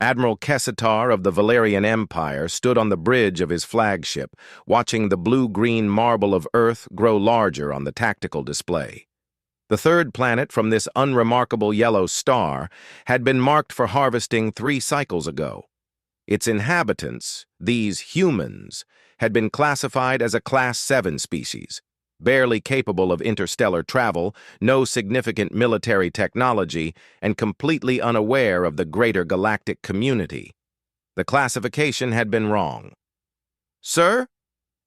Admiral Kessitar of the Valerian Empire stood on the bridge of his flagship, watching the blue-green marble of Earth grow larger on the tactical display. The third planet from this unremarkable yellow star had been marked for harvesting 3 cycles ago. Its inhabitants, these humans, had been classified as a Class 7 species, barely capable of interstellar travel, no significant military technology, and completely unaware of the greater galactic community. The classification had been wrong. "Sir,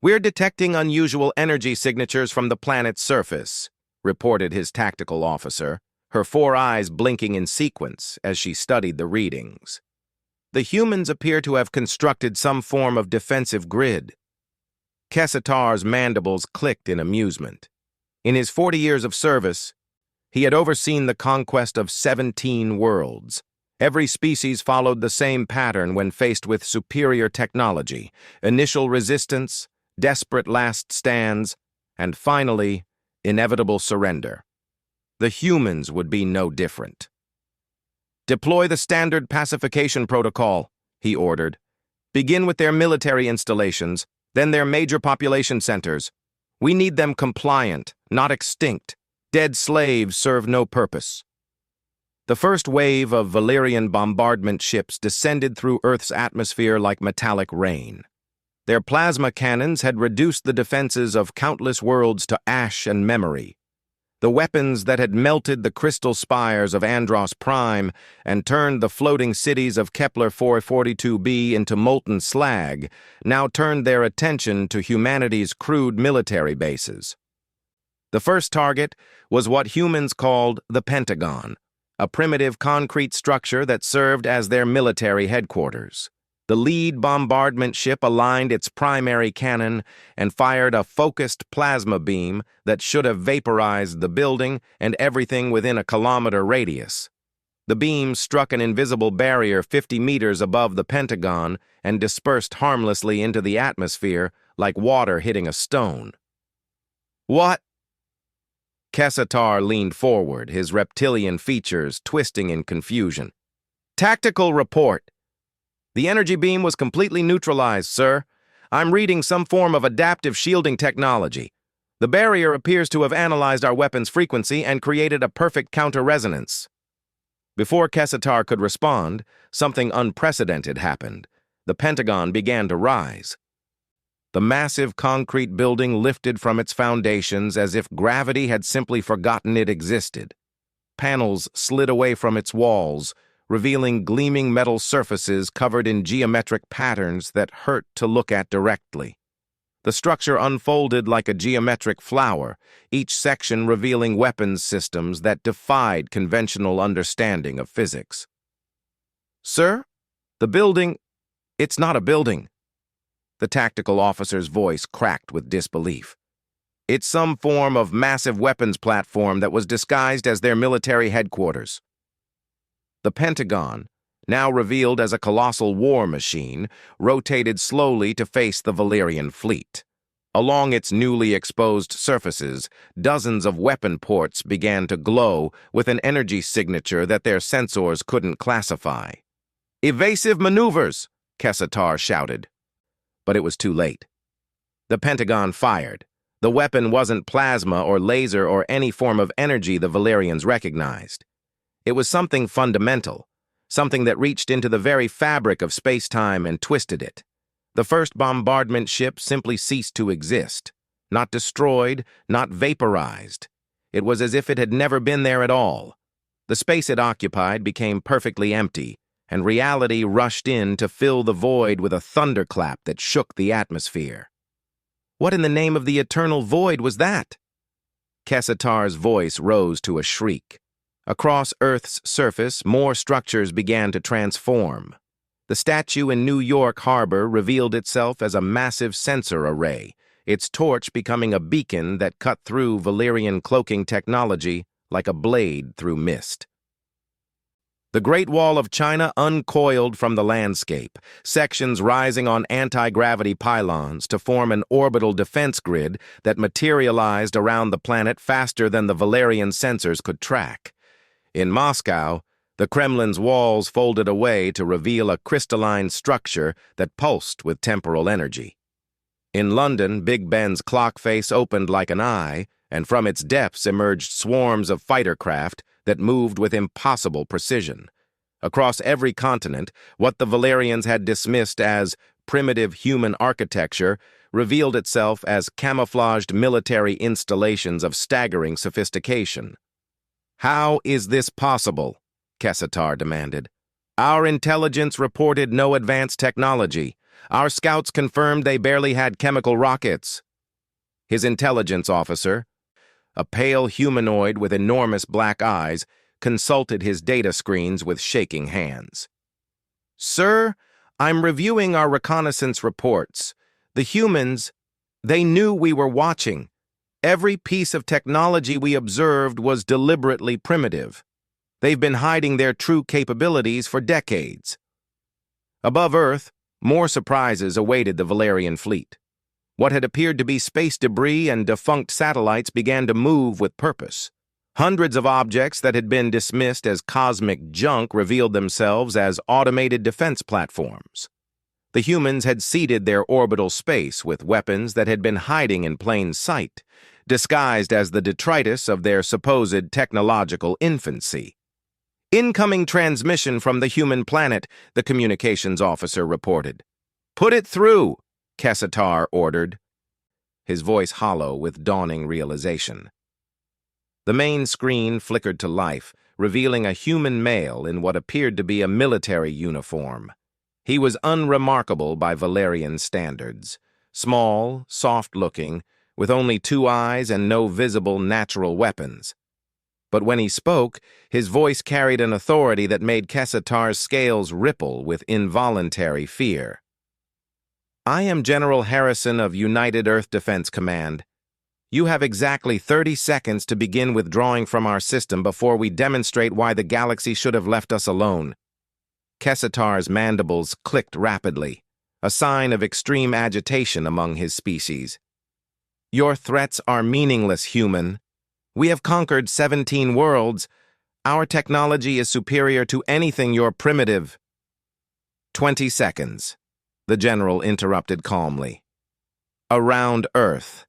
we're detecting unusual energy signatures from the planet's surface," reported his tactical officer, her 4 eyes blinking in sequence as she studied the readings. "The humans appear to have constructed some form of defensive grid." Kessitar's mandibles clicked in amusement. In his 40 years of service, he had overseen the conquest of 17 worlds. Every species followed the same pattern when faced with superior technology: initial resistance, desperate last stands, and finally, inevitable surrender. The humans would be no different. "Deploy the standard pacification protocol," he ordered. "Begin with their military installations, then their major population centers. We need them compliant, not extinct. Dead slaves serve no purpose." The first wave of Valerian bombardment ships descended through Earth's atmosphere like metallic rain. Their plasma cannons had reduced the defenses of countless worlds to ash and memory. The weapons that had melted the crystal spires of Andros Prime and turned the floating cities of Kepler 442b into molten slag now turned their attention to humanity's crude military bases. The first target was what humans called the Pentagon, a primitive concrete structure that served as their military headquarters. The lead bombardment ship aligned its primary cannon and fired a focused plasma beam that should have vaporized the building and everything within a kilometer radius. The beam struck an invisible barrier 50 meters above the Pentagon and dispersed harmlessly into the atmosphere like water hitting a stone. "What?" Kessitar leaned forward, his reptilian features twisting in confusion. "Tactical report. The energy beam was completely neutralized, sir. I'm reading some form of adaptive shielding technology. The barrier appears to have analyzed our weapon's frequency and created a perfect counter-resonance." Before Kessitar could respond, something unprecedented happened. The Pentagon began to rise. The massive concrete building lifted from its foundations as if gravity had simply forgotten it existed. Panels slid away from its walls, revealing gleaming metal surfaces covered in geometric patterns that hurt to look at directly. The structure unfolded like a geometric flower, each section revealing weapons systems that defied conventional understanding of physics. "Sir, the building... It's not a building." The tactical officer's voice cracked with disbelief. "It's some form of massive weapons platform that was disguised as their military headquarters." The Pentagon, now revealed as a colossal war machine, rotated slowly to face the Valerian fleet. Along its newly exposed surfaces, dozens of weapon ports began to glow with an energy signature that their sensors couldn't classify. "Evasive maneuvers!" Kessitar shouted. But it was too late. The Pentagon fired. The weapon wasn't plasma or laser or any form of energy the Valerians recognized. It was something fundamental, something that reached into the very fabric of space-time and twisted it. The first bombardment ship simply ceased to exist, not destroyed, not vaporized. It was as if it had never been there at all. The space it occupied became perfectly empty, and reality rushed in to fill the void with a thunderclap that shook the atmosphere. What in the name of the eternal void was that? Kessitar's voice rose to a shriek. Across Earth's surface, more structures began to transform. The statue in New York Harbor revealed itself as a massive sensor array, its torch becoming a beacon that cut through Valerian cloaking technology like a blade through mist. The Great Wall of China uncoiled from the landscape, sections rising on anti-gravity pylons to form an orbital defense grid that materialized around the planet faster than the Valerian sensors could track. In Moscow, The Kremlin's walls folded away to reveal a crystalline structure that pulsed with temporal energy. In London, Big Ben's clock face opened like an eye, and from its depths emerged swarms of fighter craft that moved with impossible precision. Across every continent, what the Valerians had dismissed as primitive human architecture revealed itself as camouflaged military installations of staggering sophistication. "How is this possible?" Kessatar demanded. "Our intelligence reported no advanced technology. Our scouts confirmed they barely had chemical rockets." His intelligence officer, a pale humanoid with enormous black eyes, consulted his data screens with shaking hands. "Sir, I'm reviewing our reconnaissance reports. The humans, they knew we were watching. Every piece of technology we observed was deliberately primitive. They've been hiding their true capabilities for decades." Above Earth, more surprises awaited the Valerian fleet. What had appeared to be space debris and defunct satellites began to move with purpose. Hundreds of objects that had been dismissed as cosmic junk revealed themselves as automated defense platforms. The humans had seeded their orbital space with weapons that had been hiding in plain sight, disguised as the detritus of their supposed technological infancy. "Incoming transmission from the human planet," the communications officer reported. "Put it through," Kessatar ordered, his voice hollow with dawning realization. The main screen flickered to life, revealing a human male in what appeared to be a military uniform. He was unremarkable by Valerian standards. Small, soft-looking, with only 2 eyes and no visible natural weapons. But when he spoke, his voice carried an authority that made Kessatar's scales ripple with involuntary fear. "I am General Harrison of United Earth Defense Command. You have exactly 30 seconds to begin withdrawing from our system before we demonstrate why the galaxy should have left us alone." Kessatar's mandibles clicked rapidly, a sign of extreme agitation among his species. "Your threats are meaningless, human. We have conquered 17 worlds. Our technology is superior to anything your primitive—" 20 seconds, the general interrupted calmly. "Around Earth."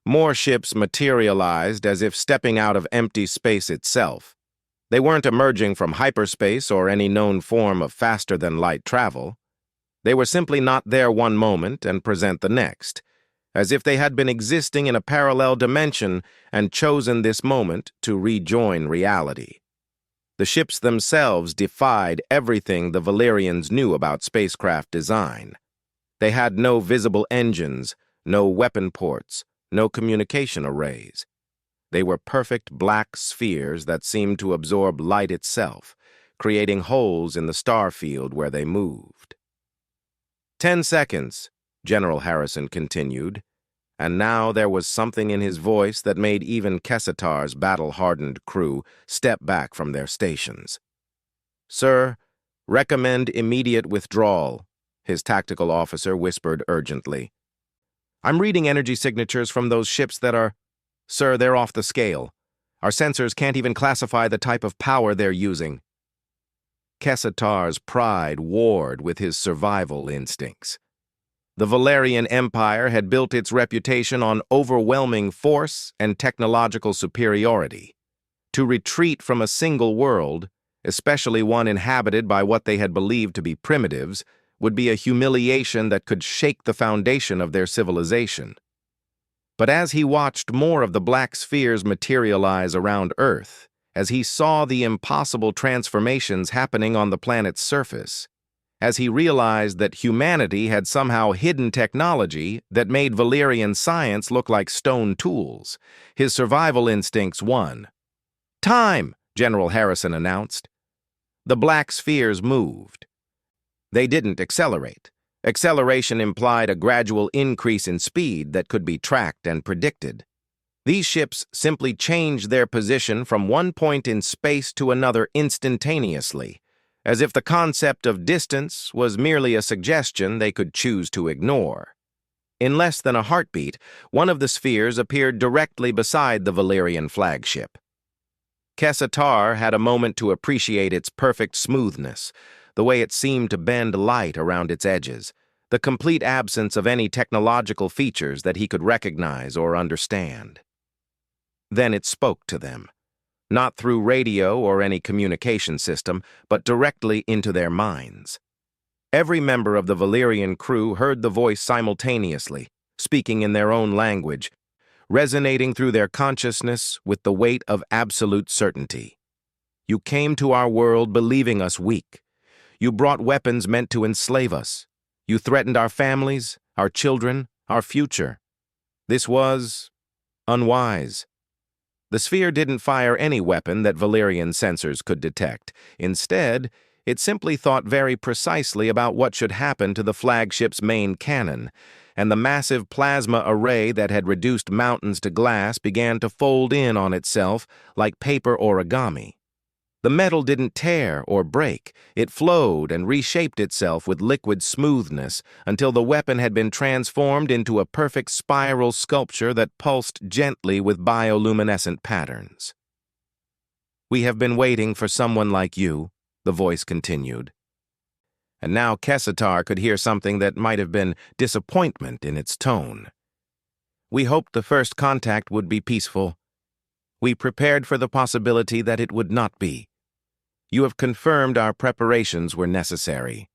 More ships materialized as if stepping out of empty space itself. They weren't emerging from hyperspace or any known form of faster-than-light travel. They were simply not there one moment and present the next, as if they had been existing in a parallel dimension and chosen this moment to rejoin reality. The ships themselves defied everything the Valerians knew about spacecraft design. They had no visible engines, no weapon ports, no communication arrays. They were perfect black spheres that seemed to absorb light itself, creating holes in the star field where they moved. 10 seconds, General Harrison continued, and now there was something in his voice that made even Kessatar's battle-hardened crew step back from their stations. "Sir, recommend immediate withdrawal," his tactical officer whispered urgently. "I'm reading energy signatures from those ships that are— Sir, they're off the scale. Our sensors can't even classify the type of power they're using." Kessatar's pride warred with his survival instincts. The Valerian Empire had built its reputation on overwhelming force and technological superiority. To retreat from a single world, especially one inhabited by what they had believed to be primitives, would be a humiliation that could shake the foundation of their civilization. But as he watched more of the black spheres materialize around Earth, as he saw the impossible transformations happening on the planet's surface, as he realized that humanity had somehow hidden technology that made Valerian science look like stone tools, his survival instincts won. "Time!" General Harrison announced. The black spheres moved. They didn't accelerate. Acceleration implied a gradual increase in speed that could be tracked and predicted. These ships simply changed their position from one point in space to another instantaneously, as if the concept of distance was merely a suggestion they could choose to ignore. In less than a heartbeat, one of the spheres appeared directly beside the Valerian flagship. Kessatar had a moment to appreciate its perfect smoothness, the way it seemed to bend light around its edges, the complete absence of any technological features that he could recognize or understand. Then it spoke to them, not through radio or any communication system, but directly into their minds. Every member of the Valyrian crew heard the voice simultaneously, speaking in their own language, resonating through their consciousness with the weight of absolute certainty. You came to our world believing us weak. You brought weapons meant to enslave us. You threatened our families, our children, our future. This was unwise. The sphere didn't fire any weapon that Valyrian sensors could detect. Instead, it simply thought very precisely about what should happen to the flagship's main cannon, and the massive plasma array that had reduced mountains to glass began to fold in on itself like paper origami. The metal didn't tear or break. It flowed and reshaped itself with liquid smoothness until the weapon had been transformed into a perfect spiral sculpture that pulsed gently with bioluminescent patterns. "We have been waiting for someone like you," the voice continued. And now Kessatar could hear something that might have been disappointment in its tone. "We hoped the first contact would be peaceful. We prepared for the possibility that it would not be. You have confirmed our preparations were necessary."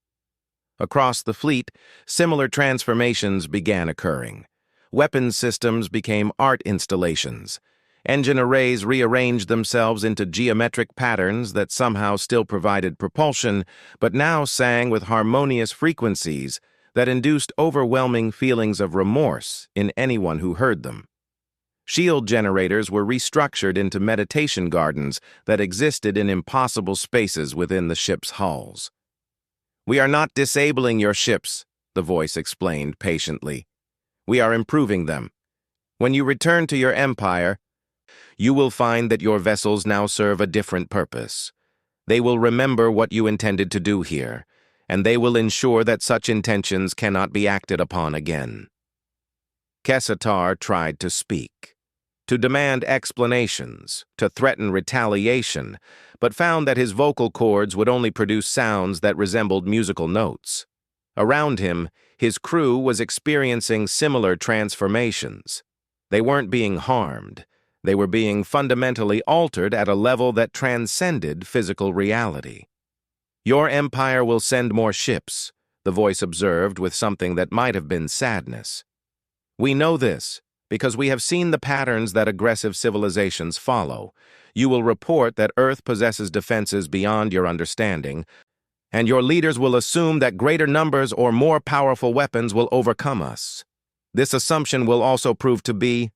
Across the fleet, similar transformations began occurring. Weapons systems became art installations. Engine arrays rearranged themselves into geometric patterns that somehow still provided propulsion, but now sang with harmonious frequencies that induced overwhelming feelings of remorse in anyone who heard them. Shield generators were restructured into meditation gardens that existed in impossible spaces within the ship's hulls. "We are not disabling your ships," the voice explained patiently. "We are improving them. When you return to your empire, you will find that your vessels now serve a different purpose. They will remember what you intended to do here, and they will ensure that such intentions cannot be acted upon again." Kessatar tried to speak, to demand explanations, to threaten retaliation, but found that his vocal cords would only produce sounds that resembled musical notes. Around him, his crew was experiencing similar transformations. They weren't being harmed. They were being fundamentally altered at a level that transcended physical reality. "Your empire will send more ships," the voice observed with something that might have been sadness. "We know this because we have seen the patterns that aggressive civilizations follow. You will report that Earth possesses defenses beyond your understanding, and your leaders will assume that greater numbers or more powerful weapons will overcome us. This assumption will also prove to be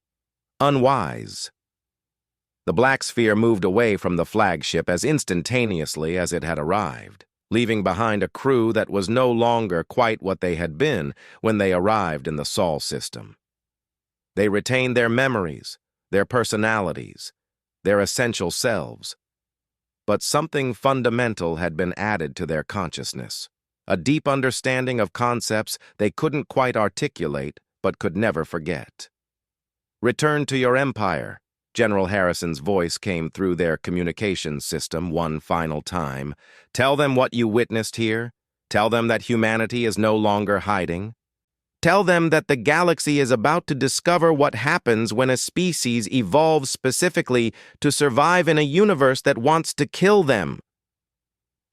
unwise." The black sphere moved away from the flagship as instantaneously as it had arrived, leaving behind a crew that was no longer quite what they had been when they arrived in the Sol system. They retained their memories, their personalities, their essential selves. But something fundamental had been added to their consciousness, a deep understanding of concepts they couldn't quite articulate but could never forget. "Return to your empire," General Harrison's voice came through their communications system one final time. "Tell them what you witnessed here. Tell them that humanity is no longer hiding. Tell them that the galaxy is about to discover what happens when a species evolves specifically to survive in a universe that wants to kill them."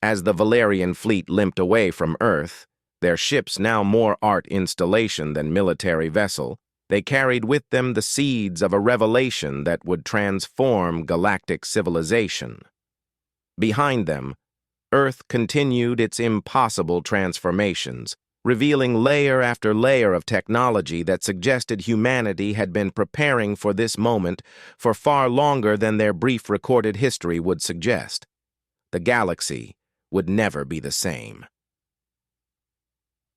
As the Valyrian fleet limped away from Earth, their ships now more art installation than military vessel, they carried with them the seeds of a revelation that would transform galactic civilization. Behind them, Earth continued its impossible transformations, revealing layer after layer of technology that suggested humanity had been preparing for this moment for far longer than their brief recorded history would suggest. The galaxy would never be the same.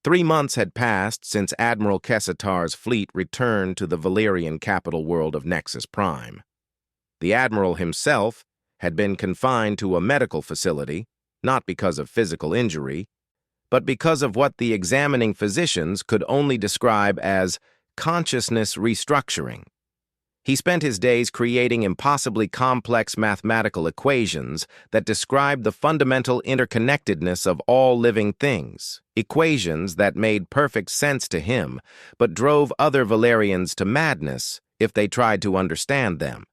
3 months had passed since Admiral Kessatar's fleet returned to the Valyrian capital world of Nexus Prime. The Admiral himself had been confined to a medical facility, not because of physical injury, but because of what the examining physicians could only describe as consciousness restructuring. He spent his days creating impossibly complex mathematical equations that described the fundamental interconnectedness of all living things, equations that made perfect sense to him, but drove other Valerians to madness if they tried to understand them.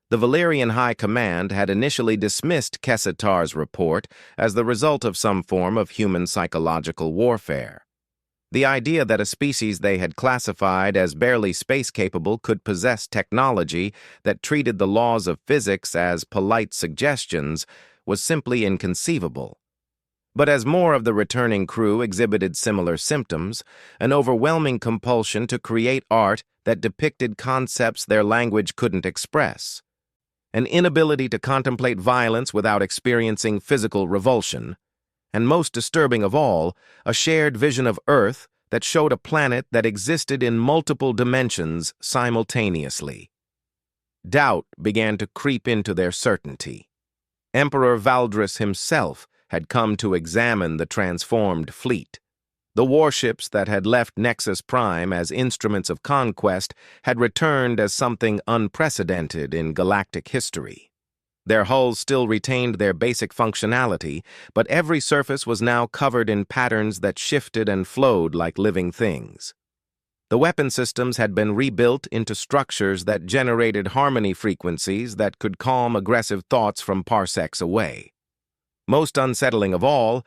The Valerian High Command had initially dismissed Kessatar's report as the result of some form of human psychological warfare. The idea that a species they had classified as barely space-capable could possess technology that treated the laws of physics as polite suggestions was simply inconceivable. But as more of the returning crew exhibited similar symptoms, an overwhelming compulsion to create art that depicted concepts their language couldn't express, an inability to contemplate violence without experiencing physical revulsion, and most disturbing of all, a shared vision of Earth that showed a planet that existed in multiple dimensions simultaneously. Doubt began to creep into their certainty. Emperor Valdris himself had come to examine the transformed fleet. The warships that had left Nexus Prime as instruments of conquest had returned as something unprecedented in galactic history. Their hulls still retained their basic functionality, but every surface was now covered in patterns that shifted and flowed like living things. The weapon systems had been rebuilt into structures that generated harmony frequencies that could calm aggressive thoughts from parsecs away. Most unsettling of all,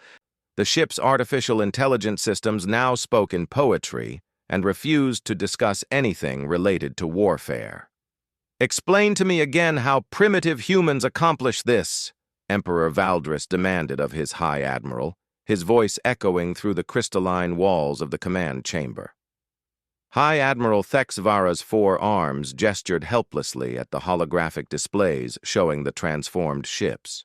the ship's artificial intelligence systems now spoke in poetry and refused to discuss anything related to warfare. "Explain to me again how primitive humans accomplish this," Emperor Valdris demanded of his High Admiral, his voice echoing through the crystalline walls of the command chamber. High Admiral Thexvara's four arms gestured helplessly at the holographic displays showing the transformed ships.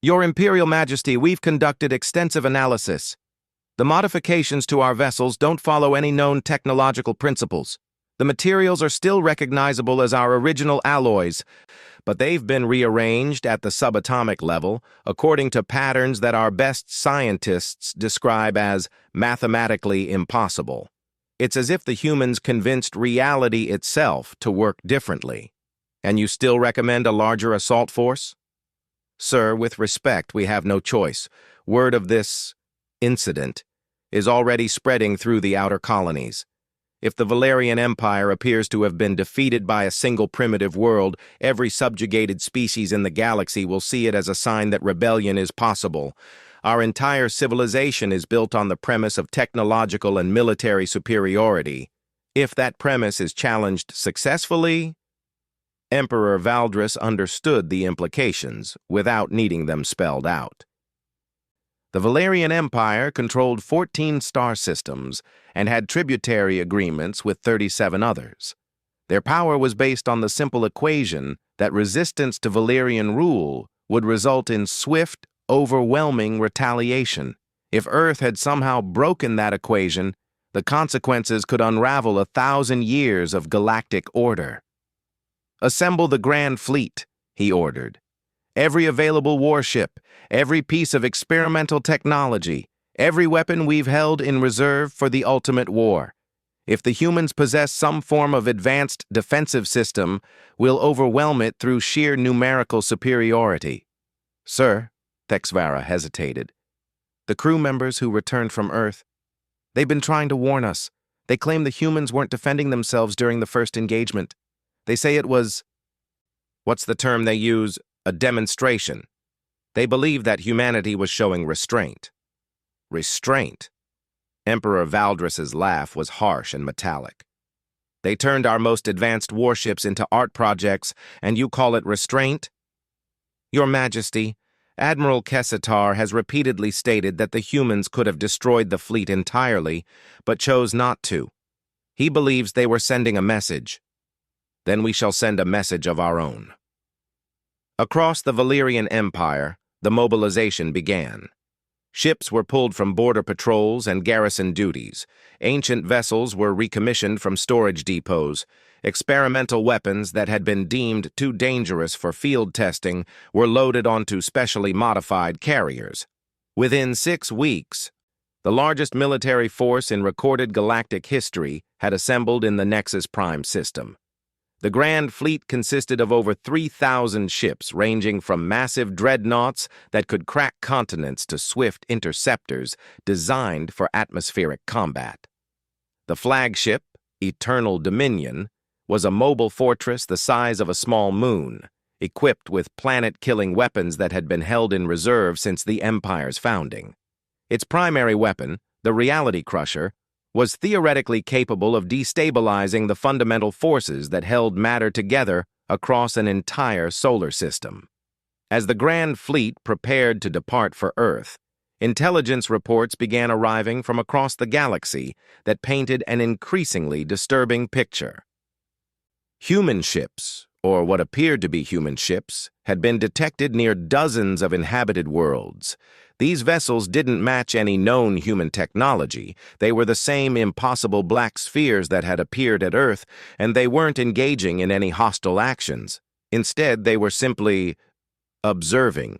"Your Imperial Majesty, we've conducted extensive analysis. The modifications to our vessels don't follow any known technological principles. The materials are still recognizable as our original alloys, but they've been rearranged at the subatomic level according to patterns that our best scientists describe as mathematically impossible. It's as if the humans convinced reality itself to work differently. And you still recommend a larger assault force?" "Sir, with respect, we have no choice. Word of this incident is already spreading through the outer colonies. If the Valerian Empire appears to have been defeated by a single primitive world, every subjugated species in the galaxy will see it as a sign that rebellion is possible. Our entire civilization is built on the premise of technological and military superiority. If that premise is challenged successfully..." Emperor Valdris understood the implications without needing them spelled out. The Valerian Empire controlled 14 star systems and had tributary agreements with 37 others. Their power was based on the simple equation that resistance to Valerian rule would result in swift, overwhelming retaliation. If Earth had somehow broken that equation, the consequences could unravel 1,000 years of galactic order. "Assemble the Grand Fleet," he ordered. "Every available warship, every piece of experimental technology, every weapon we've held in reserve for the ultimate war. If the humans possess some form of advanced defensive system, we'll overwhelm it through sheer numerical superiority." "Sir," Thexvara hesitated. "The crew members who returned from Earth, they've been trying to warn us. They claim the humans weren't defending themselves during the first engagement. They say it was, what's the term they use, a demonstration. They believe that humanity was showing restraint." "Restraint?" Emperor Valdris's laugh was harsh and metallic. "They turned our most advanced warships into art projects, and you call it restraint?" "Your Majesty, Admiral Kessatar has repeatedly stated that the humans could have destroyed the fleet entirely, but chose not to. He believes they were sending a message. Then we shall send a message of our own." Across the Valerian Empire, the mobilization began. Ships were pulled from border patrols and garrison duties. Ancient vessels were recommissioned from storage depots. Experimental weapons that had been deemed too dangerous for field testing were loaded onto specially modified carriers. Within 6 weeks, the largest military force in recorded galactic history had assembled in the Nexus Prime system. The Grand Fleet consisted of over 3,000 ships, ranging from massive dreadnoughts that could crack continents to swift interceptors designed for atmospheric combat. The flagship, Eternal Dominion, was a mobile fortress the size of a small moon, equipped with planet-killing weapons that had been held in reserve since the Empire's founding. Its primary weapon, the Reality Crusher, was theoretically capable of destabilizing the fundamental forces that held matter together across an entire solar system. As the Grand Fleet prepared to depart for Earth, intelligence reports began arriving from across the galaxy that painted an increasingly disturbing picture. Human ships, or what appeared to be human ships, had been detected near dozens of inhabited worlds. These vessels didn't match any known human technology. They were the same impossible black spheres that had appeared at Earth, and they weren't engaging in any hostile actions. Instead, they were simply observing.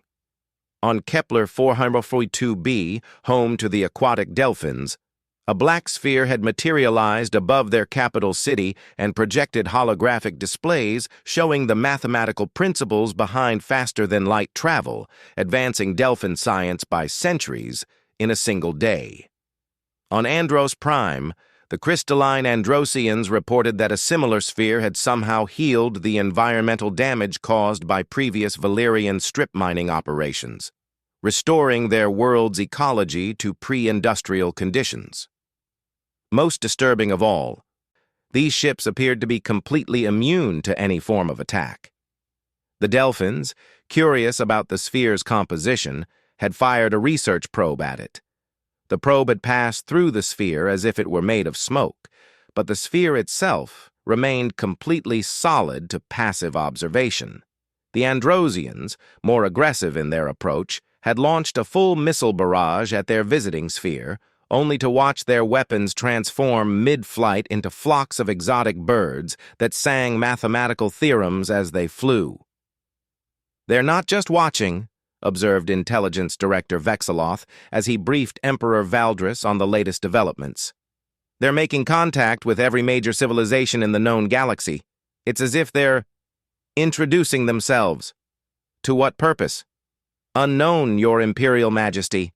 On Kepler 442b, home to the aquatic dolphins, a black sphere had materialized above their capital city and projected holographic displays showing the mathematical principles behind faster-than-light travel, advancing dolphin science by centuries in a single day. On Andros Prime, the crystalline Androsians reported that a similar sphere had somehow healed the environmental damage caused by previous Valyrian strip mining operations, restoring their world's ecology to pre-industrial conditions. Most disturbing of all, these ships appeared to be completely immune to any form of attack. The Delphins, curious about the sphere's composition, had fired a research probe at it. The probe had passed through the sphere as if it were made of smoke, but the sphere itself remained completely solid to passive observation. The Androsians, more aggressive in their approach, had launched a full missile barrage at their visiting sphere, only to watch their weapons transform mid-flight into flocks of exotic birds that sang mathematical theorems as they flew. "They're not just watching," observed Intelligence Director Vexeloth as he briefed Emperor Valdris on the latest developments. "They're making contact with every major civilization in the known galaxy. It's as if they're introducing themselves. To what purpose? Unknown, Your Imperial Majesty.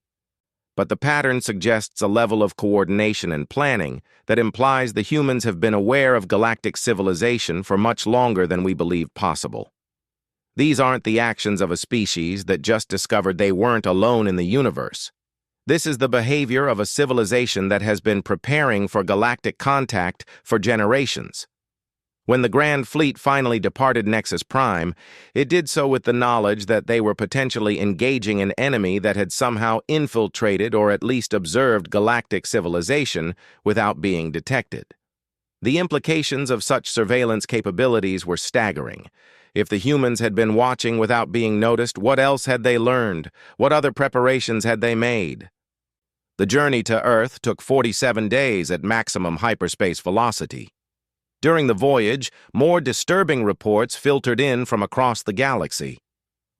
But the pattern suggests a level of coordination and planning that implies the humans have been aware of galactic civilization for much longer than we believed possible. These aren't the actions of a species that just discovered they weren't alone in the universe. This is the behavior of a civilization that has been preparing for galactic contact for generations. When the Grand Fleet finally departed Nexus Prime, it did so with the knowledge that they were potentially engaging an enemy that had somehow infiltrated or at least observed galactic civilization without being detected. The implications of such surveillance capabilities were staggering. If the humans had been watching without being noticed, what else had they learned? What other preparations had they made? The journey to Earth took 47 days at maximum hyperspace velocity. During the voyage, more disturbing reports filtered in from across the galaxy.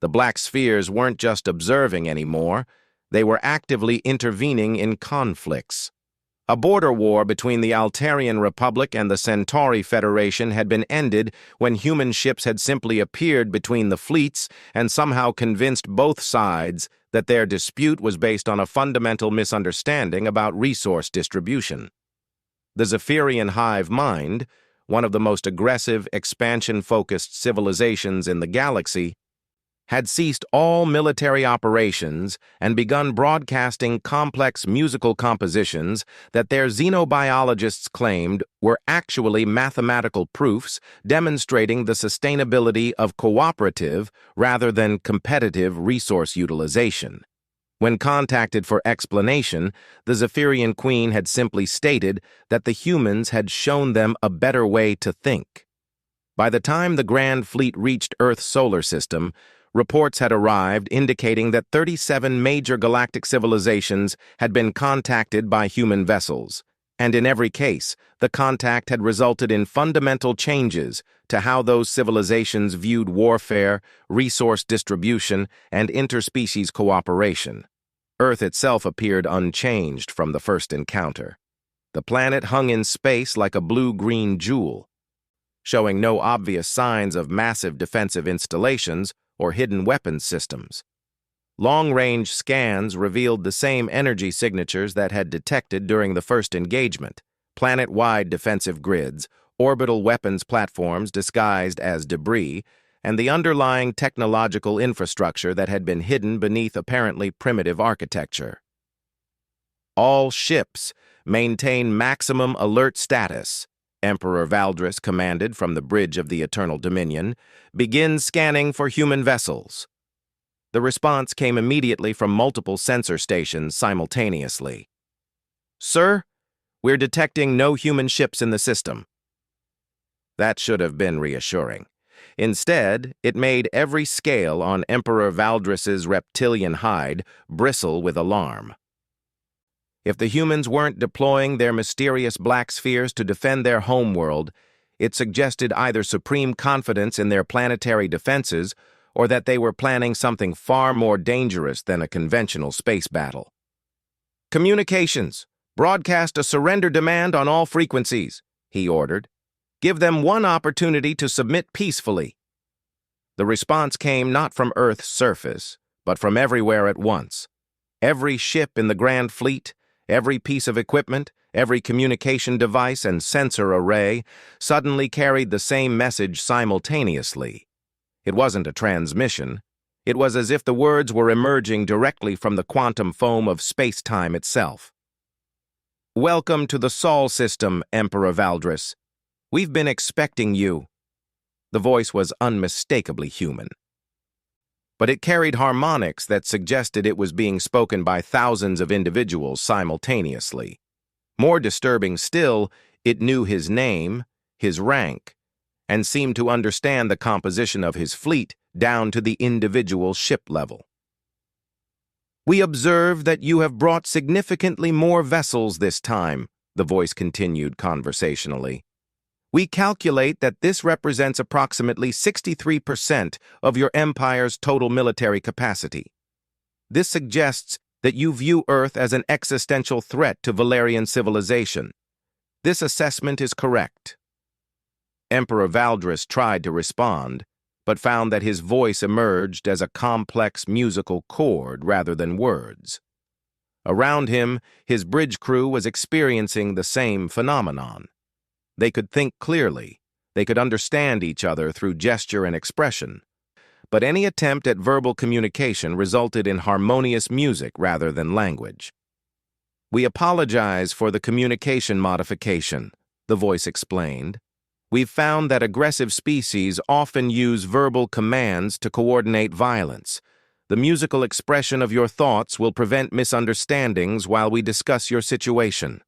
The black spheres weren't just observing anymore, they were actively intervening in conflicts. A border war between the Altarian Republic and the Centauri Federation had been ended when human ships had simply appeared between the fleets and somehow convinced both sides that their dispute was based on a fundamental misunderstanding about resource distribution. The Zephyrian hive mind, one of the most aggressive, expansion-focused civilizations in the galaxy, had ceased all military operations and begun broadcasting complex musical compositions that their xenobiologists claimed were actually mathematical proofs demonstrating the sustainability of cooperative rather than competitive resource utilization. When contacted for explanation, the Zephyrian Queen had simply stated that the humans had shown them a better way to think. By the time the Grand Fleet reached Earth's solar system, reports had arrived indicating that 37 major galactic civilizations had been contacted by human vessels, and in every case, the contact had resulted in fundamental changes to how those civilizations viewed warfare, resource distribution, and interspecies cooperation. Earth itself appeared unchanged from the first encounter. The planet hung in space like a blue-green jewel. showing no obvious signs of massive defensive installations or hidden weapons systems. Long-range scans revealed the same energy signatures that had detected during the first engagement: planet-wide defensive grids, orbital weapons platforms disguised as debris, and the underlying technological infrastructure that had been hidden beneath apparently primitive architecture. "All ships maintain maximum alert status," Emperor Valdris commanded from the bridge of the Eternal Dominion. "Begin scanning for human vessels." The response came immediately from multiple sensor stations simultaneously. "Sir, we're detecting no human ships in the system." That should have been reassuring. Instead, it made every scale on Emperor Valdris's reptilian hide bristle with alarm. If the humans weren't deploying their mysterious black spheres to defend their homeworld, it suggested either supreme confidence in their planetary defenses or that they were planning something far more dangerous than a conventional space battle. "Communications, broadcast a surrender demand on all frequencies," he ordered. "Give them one opportunity to submit peacefully." The response came not from Earth's surface, but from everywhere at once. Every ship in the Grand Fleet, every piece of equipment, every communication device and sensor array suddenly carried the same message simultaneously. It wasn't a transmission. It was as if the words were emerging directly from the quantum foam of space-time itself. "Welcome to the Sol system, Emperor Valdris. We've been expecting you." The voice was unmistakably human. But it carried harmonics that suggested it was being spoken by thousands of individuals simultaneously. More disturbing still, it knew his name, his rank, and seemed to understand the composition of his fleet down to the individual ship level. "We observe that you have brought significantly more vessels this time," the voice continued conversationally. "We calculate that this represents approximately 63% of your empire's total military capacity. This suggests that you view Earth as an existential threat to Valerian civilization. This assessment is correct." Emperor Valdris tried to respond, but found that his voice emerged as a complex musical chord rather than words. Around him, his bridge crew was experiencing the same phenomenon. They could think clearly. They could understand each other through gesture and expression. But any attempt at verbal communication resulted in harmonious music rather than language. "We apologize for the communication modification," the voice explained. "We've found that aggressive species often use verbal commands to coordinate violence. The musical expression of your thoughts will prevent misunderstandings while we discuss your situation."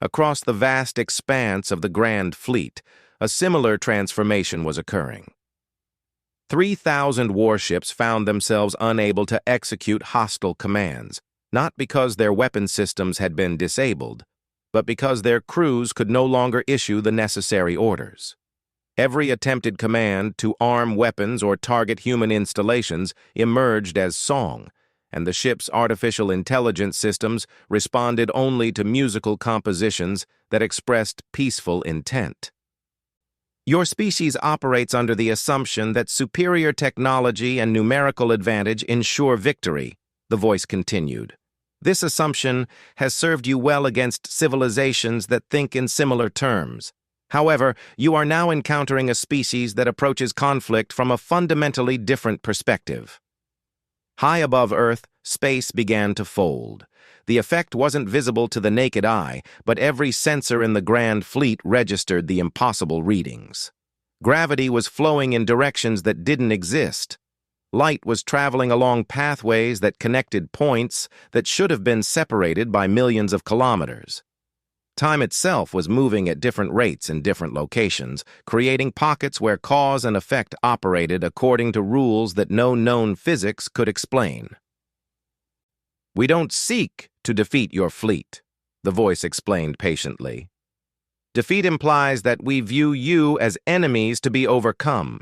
Across the vast expanse of the Grand Fleet, a similar transformation was occurring. 3,000 warships found themselves unable to execute hostile commands, not because their weapon systems had been disabled, but because their crews could no longer issue the necessary orders. Every attempted command to arm weapons or target human installations emerged as song, and the ship's artificial intelligence systems responded only to musical compositions that expressed peaceful intent. "Your species operates under the assumption that superior technology and numerical advantage ensure victory," the voice continued. "This assumption has served you well against civilizations that think in similar terms. However, you are now encountering a species that approaches conflict from a fundamentally different perspective." High above Earth, space began to fold. The effect wasn't visible to the naked eye, but every sensor in the Grand Fleet registered the impossible readings. Gravity was flowing in directions that didn't exist. Light was traveling along pathways that connected points that should have been separated by millions of kilometers. Time itself was moving at different rates in different locations, creating pockets where cause and effect operated according to rules that no known physics could explain. "We don't seek to defeat your fleet," the voice explained patiently. "Defeat implies that we view you as enemies to be overcome.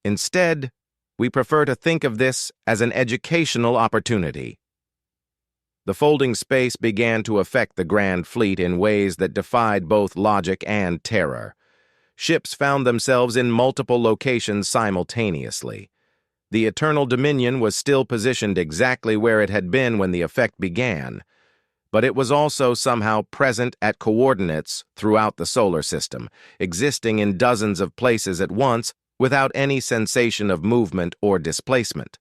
Instead, we prefer to think of this as an educational opportunity." The folding space began to affect the Grand Fleet in ways that defied both logic and terror. ships found themselves in multiple locations simultaneously. The Eternal Dominion was still positioned exactly where it had been when the effect began, but it was also somehow present at coordinates throughout the solar system, existing in dozens of places at once without any sensation of movement or displacement.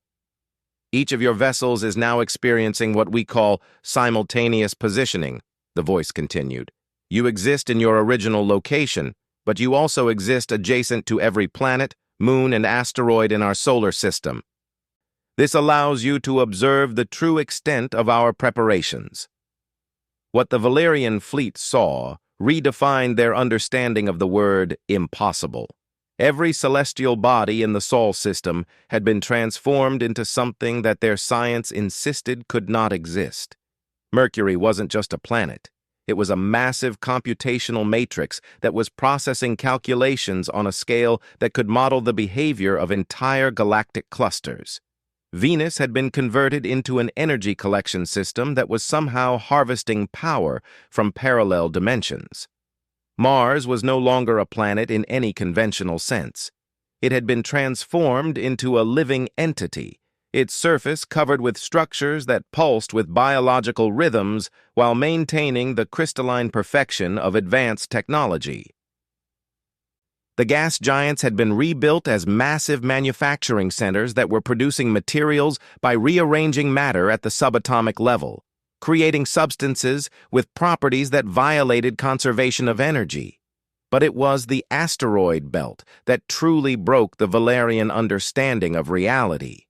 Each of your vessels is now experiencing what we call simultaneous positioning, the voice continued. You exist in your original location, but you also exist adjacent to every planet, moon, and asteroid in our solar system. This allows you to observe the true extent of our preparations. What the Valerian fleet saw redefined their understanding of the word impossible. Every celestial body in the Sol system had been transformed into something that their science insisted could not exist. Mercury wasn't just a planet. It was a massive computational matrix that was processing calculations on a scale that could model the behavior of entire galactic clusters. Venus had been converted into an energy collection system that was somehow harvesting power from parallel dimensions. Mars was no longer a planet in any conventional sense. It had been transformed into a living entity, its surface covered with structures that pulsed with biological rhythms while maintaining the crystalline perfection of advanced technology. The gas giants had been rebuilt as massive manufacturing centers that were producing materials by rearranging matter at the subatomic level, creating substances with properties that violated conservation of energy. But it was the asteroid belt that truly broke the Valerian understanding of reality.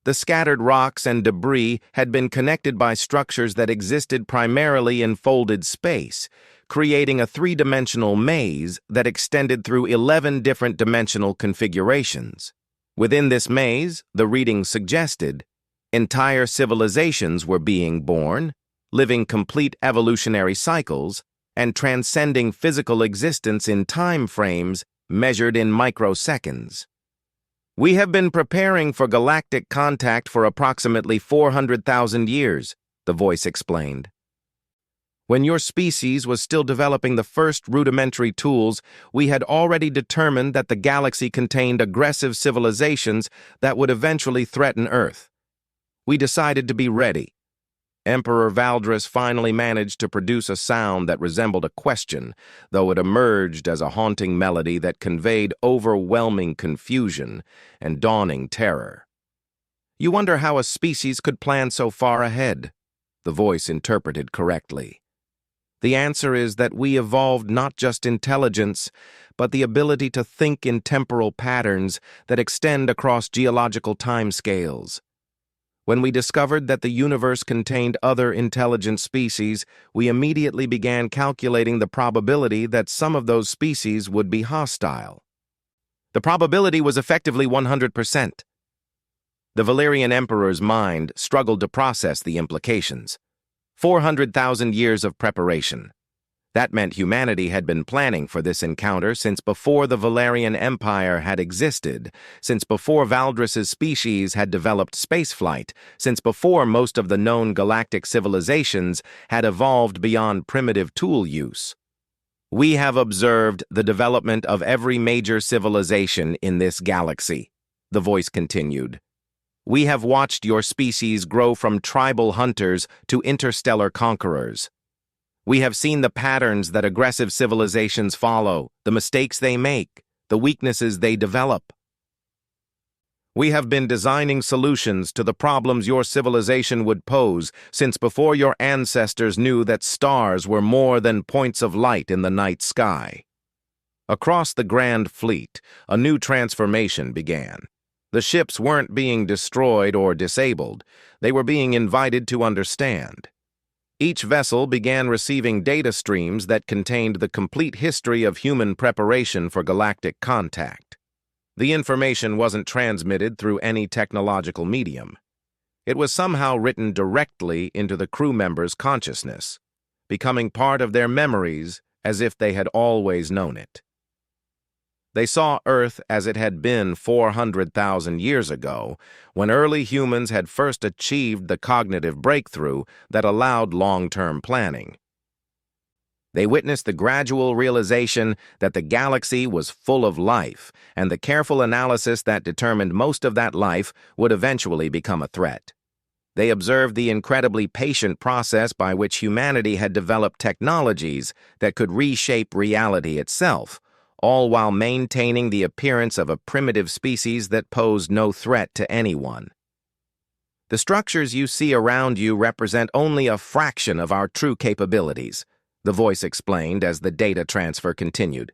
The scattered rocks and debris had been connected by structures that existed primarily in folded space, creating a three-dimensional maze that extended through 11 different dimensional configurations. Within this maze, the readings suggested, entire civilizations were being born, living complete evolutionary cycles, and transcending physical existence in time frames measured in microseconds. We have been preparing for galactic contact for approximately 400,000 years, the voice explained. When your species was still developing the first rudimentary tools, we had already determined that the galaxy contained aggressive civilizations that would eventually threaten Earth. We decided to be ready. Emperor Valdris finally managed to produce a sound that resembled a question, though it emerged as a haunting melody that conveyed overwhelming confusion and dawning terror. You wonder how a species could plan so far ahead, the voice interpreted correctly. The answer is that we evolved not just intelligence, but the ability to think in temporal patterns that extend across geological timescales. When we discovered that the universe contained other intelligent species, we immediately began calculating the probability that some of those species would be hostile. The probability was effectively 100%. The Valerian Emperor's mind struggled to process the implications. 400,000 years of preparation. That meant humanity had been planning for this encounter since before the Valerian Empire had existed, since before Valdris's species had developed spaceflight, since before most of the known galactic civilizations had evolved beyond primitive tool use. We have observed the development of every major civilization in this galaxy, the voice continued. We have watched your species grow from tribal hunters to interstellar conquerors. We have seen the patterns that aggressive civilizations follow, the mistakes they make, the weaknesses they develop. We have been designing solutions to the problems your civilization would pose since before your ancestors knew that stars were more than points of light in the night sky. Across the Grand Fleet, a new transformation began. The ships weren't being destroyed or disabled. They were being invited to understand. Each vessel began receiving data streams that contained the complete history of human preparation for galactic contact. The information wasn't transmitted through any technological medium. It was somehow written directly into the crew members' consciousness, becoming part of their memories as if they had always known it. They saw Earth as it had been 400,000 years ago, when early humans had first achieved the cognitive breakthrough that allowed long-term planning. They witnessed the gradual realization that the galaxy was full of life, and the careful analysis that determined most of that life would eventually become a threat. They observed the incredibly patient process by which humanity had developed technologies that could reshape reality itself, all while maintaining the appearance of a primitive species that posed no threat to anyone. The structures you see around you represent only a fraction of our true capabilities, the voice explained as the data transfer continued.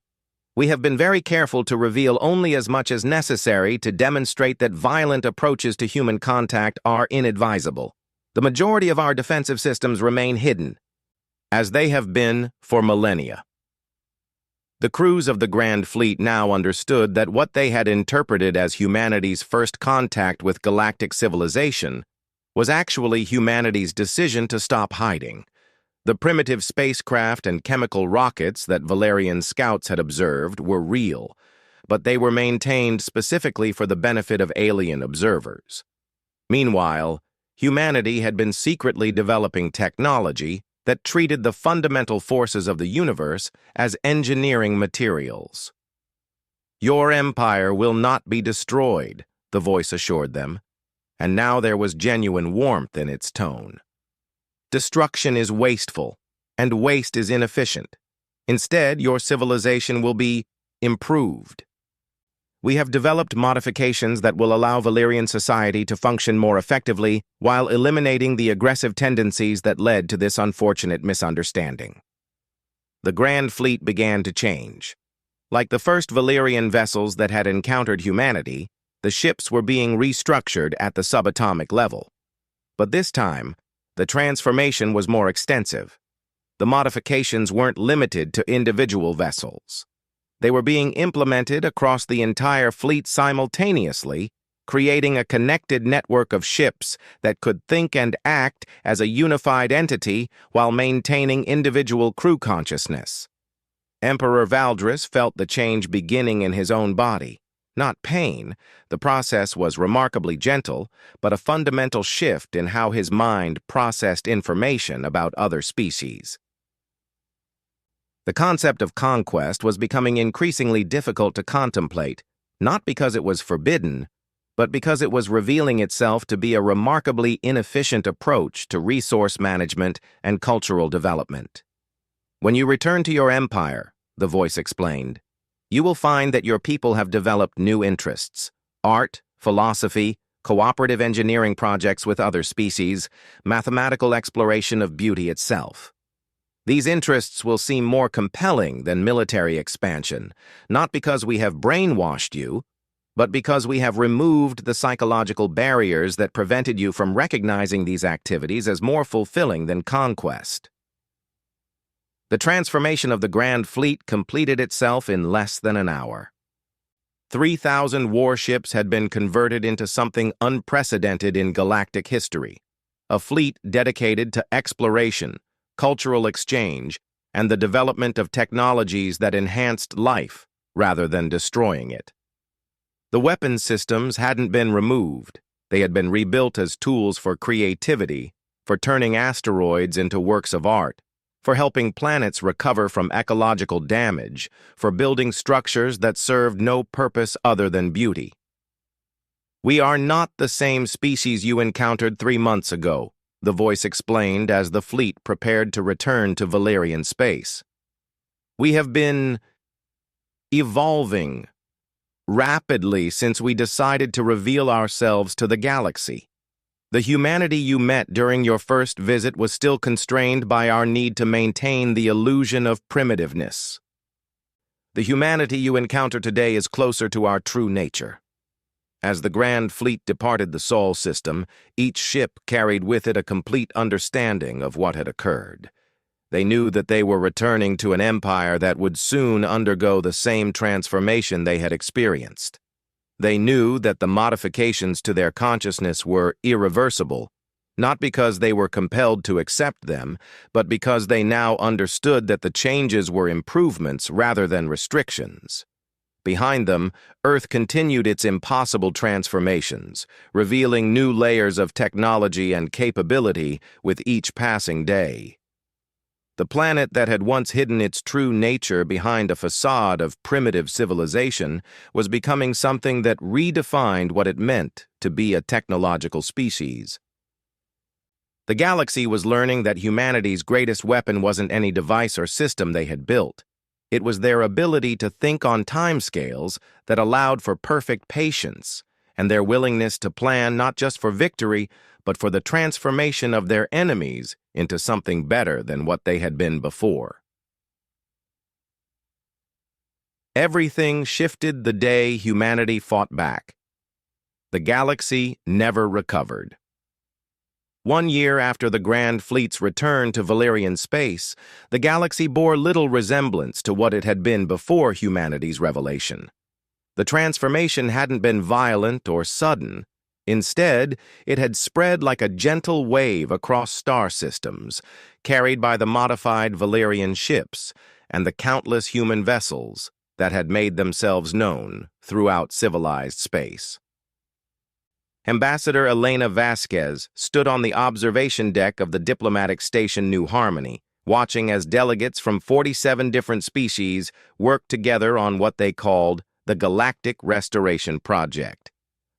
We have been very careful to reveal only as much as necessary to demonstrate that violent approaches to human contact are inadvisable. The majority of our defensive systems remain hidden, as they have been for millennia. The crews of the Grand Fleet now understood that what they had interpreted as humanity's first contact with galactic civilization was actually humanity's decision to stop hiding. The primitive spacecraft and chemical rockets that Valerian scouts had observed were real, but they were maintained specifically for the benefit of alien observers. Meanwhile, humanity had been secretly developing technology that treated the fundamental forces of the universe as engineering materials. "Your empire will not be destroyed," the voice assured them, and now there was genuine warmth in its tone. "Destruction is wasteful, and waste is inefficient. Instead, your civilization will be improved. We have developed modifications that will allow Valerian society to function more effectively while eliminating the aggressive tendencies that led to this unfortunate misunderstanding." The Grand Fleet began to change. Like the first Valerian vessels that had encountered humanity, the ships were being restructured at the subatomic level. But this time, the transformation was more extensive. The modifications weren't limited to individual vessels. They were being implemented across the entire fleet simultaneously, creating a connected network of ships that could think and act as a unified entity while maintaining individual crew consciousness. Emperor Valdris felt the change beginning in his own body. Not pain, the process was remarkably gentle, but a fundamental shift in how his mind processed information about other species. The concept of conquest was becoming increasingly difficult to contemplate, not because it was forbidden, but because it was revealing itself to be a remarkably inefficient approach to resource management and cultural development. "When you return to your empire," the voice explained, "you will find that your people have developed new interests: art, philosophy, cooperative engineering projects with other species, mathematical exploration of beauty itself. These interests will seem more compelling than military expansion, not because we have brainwashed you, but because we have removed the psychological barriers that prevented you from recognizing these activities as more fulfilling than conquest." The transformation of the Grand Fleet completed itself in less than an hour. 3,000 warships had been converted into something unprecedented in galactic history, a fleet dedicated to exploration, cultural exchange, and the development of technologies that enhanced life rather than destroying it. The weapons systems hadn't been removed. They had been rebuilt as tools for creativity, for turning asteroids into works of art, for helping planets recover from ecological damage, for building structures that served no purpose other than beauty. "We are not the same species you encountered 3 months ago," the voice explained as the fleet prepared to return to Valerian space. "We have been evolving rapidly since we decided to reveal ourselves to the galaxy. The humanity you met during your first visit was still constrained by our need to maintain the illusion of primitiveness. The humanity you encounter today is closer to our true nature." As the Grand Fleet departed the Sol system, each ship carried with it a complete understanding of what had occurred. They knew that they were returning to an empire that would soon undergo the same transformation they had experienced. They knew that the modifications to their consciousness were irreversible, not because they were compelled to accept them, but because they now understood that the changes were improvements rather than restrictions. Behind them, Earth continued its impossible transformations, revealing new layers of technology and capability with each passing day. The planet that had once hidden its true nature behind a facade of primitive civilization was becoming something that redefined what it meant to be a technological species. The galaxy was learning that humanity's greatest weapon wasn't any device or system they had built. It was their ability to think on timescales that allowed for perfect patience, and their willingness to plan not just for victory, but for the transformation of their enemies into something better than what they had been before. Everything shifted the day humanity fought back. The galaxy never recovered. 1 year after the Grand Fleet's return to Valerian space, the galaxy bore little resemblance to what it had been before humanity's revelation. The transformation hadn't been violent or sudden. Instead, it had spread like a gentle wave across star systems, carried by the modified Valerian ships and the countless human vessels that had made themselves known throughout civilized space. Ambassador Elena Vasquez stood on the observation deck of the diplomatic station New Harmony, watching as delegates from 47 different species worked together on what they called the Galactic Restoration Project.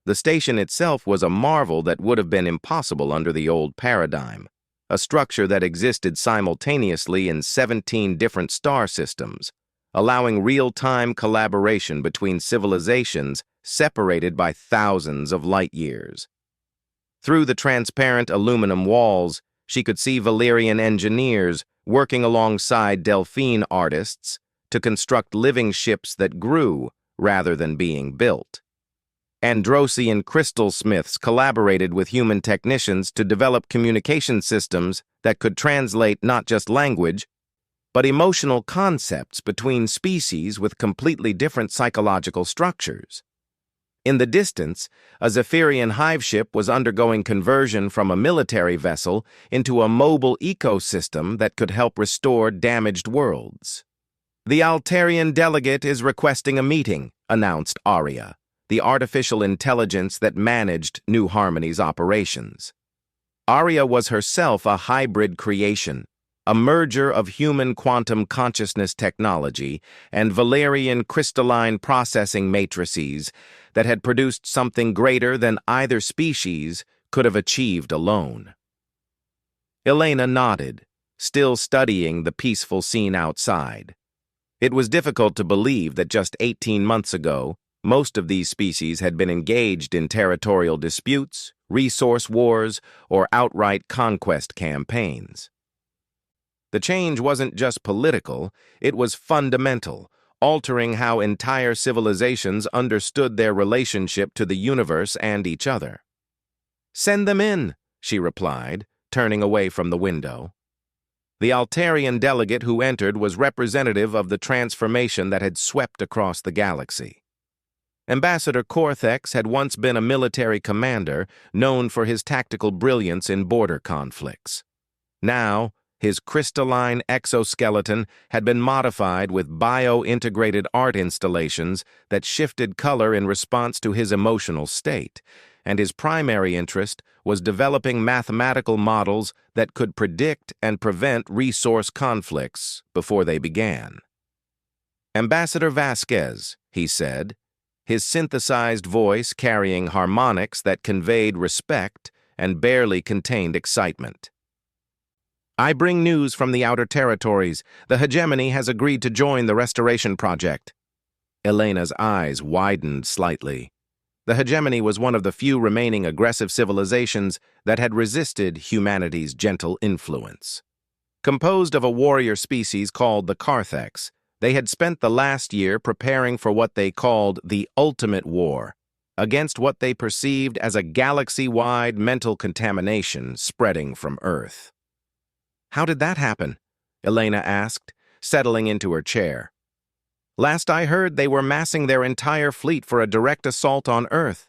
The station itself was a marvel that would have been impossible under the old paradigm, a structure that existed simultaneously in 17 different star systems, allowing real-time collaboration between civilizations separated by thousands of light years. Through the transparent aluminum walls, she could see Valerian engineers working alongside Delphine artists to construct living ships that grew rather than being built. Androsian crystal smiths collaborated with human technicians to develop communication systems that could translate not just language, but emotional concepts between species with completely different psychological structures. In the distance, a Zephyrian hive ship was undergoing conversion from a military vessel into a mobile ecosystem that could help restore damaged worlds. "The Altarian delegate is requesting a meeting," announced Aria, the artificial intelligence that managed New Harmony's operations. Aria was herself a hybrid creation, a merger of human quantum consciousness technology and Valerian crystalline processing matrices that had produced something greater than either species could have achieved alone. Elena nodded, still studying the peaceful scene outside. It was difficult to believe that just 18 months ago, most of these species had been engaged in territorial disputes, resource wars, or outright conquest campaigns. The change wasn't just political, it was fundamental, altering how entire civilizations understood their relationship to the universe and each other. "Send them in," she replied, turning away from the window. The Altarian delegate who entered was representative of the transformation that had swept across the galaxy. Ambassador Corthex had once been a military commander known for his tactical brilliance in border conflicts. Now, his crystalline exoskeleton had been modified with bio-integrated art installations that shifted color in response to his emotional state, and his primary interest was developing mathematical models that could predict and prevent resource conflicts before they began. "Ambassador Vasquez," he said, his synthesized voice carrying harmonics that conveyed respect and barely contained excitement. "I bring news from the outer territories. The hegemony has agreed to join the restoration project." Elena's eyes widened slightly. The hegemony was one of the few remaining aggressive civilizations that had resisted humanity's gentle influence. Composed of a warrior species called the Carthex, they had spent the last year preparing for what they called the Ultimate War, against what they perceived as a galaxy-wide mental contamination spreading from Earth. "How did that happen?" Elena asked, settling into her chair. "Last I heard, they were massing their entire fleet for a direct assault on Earth."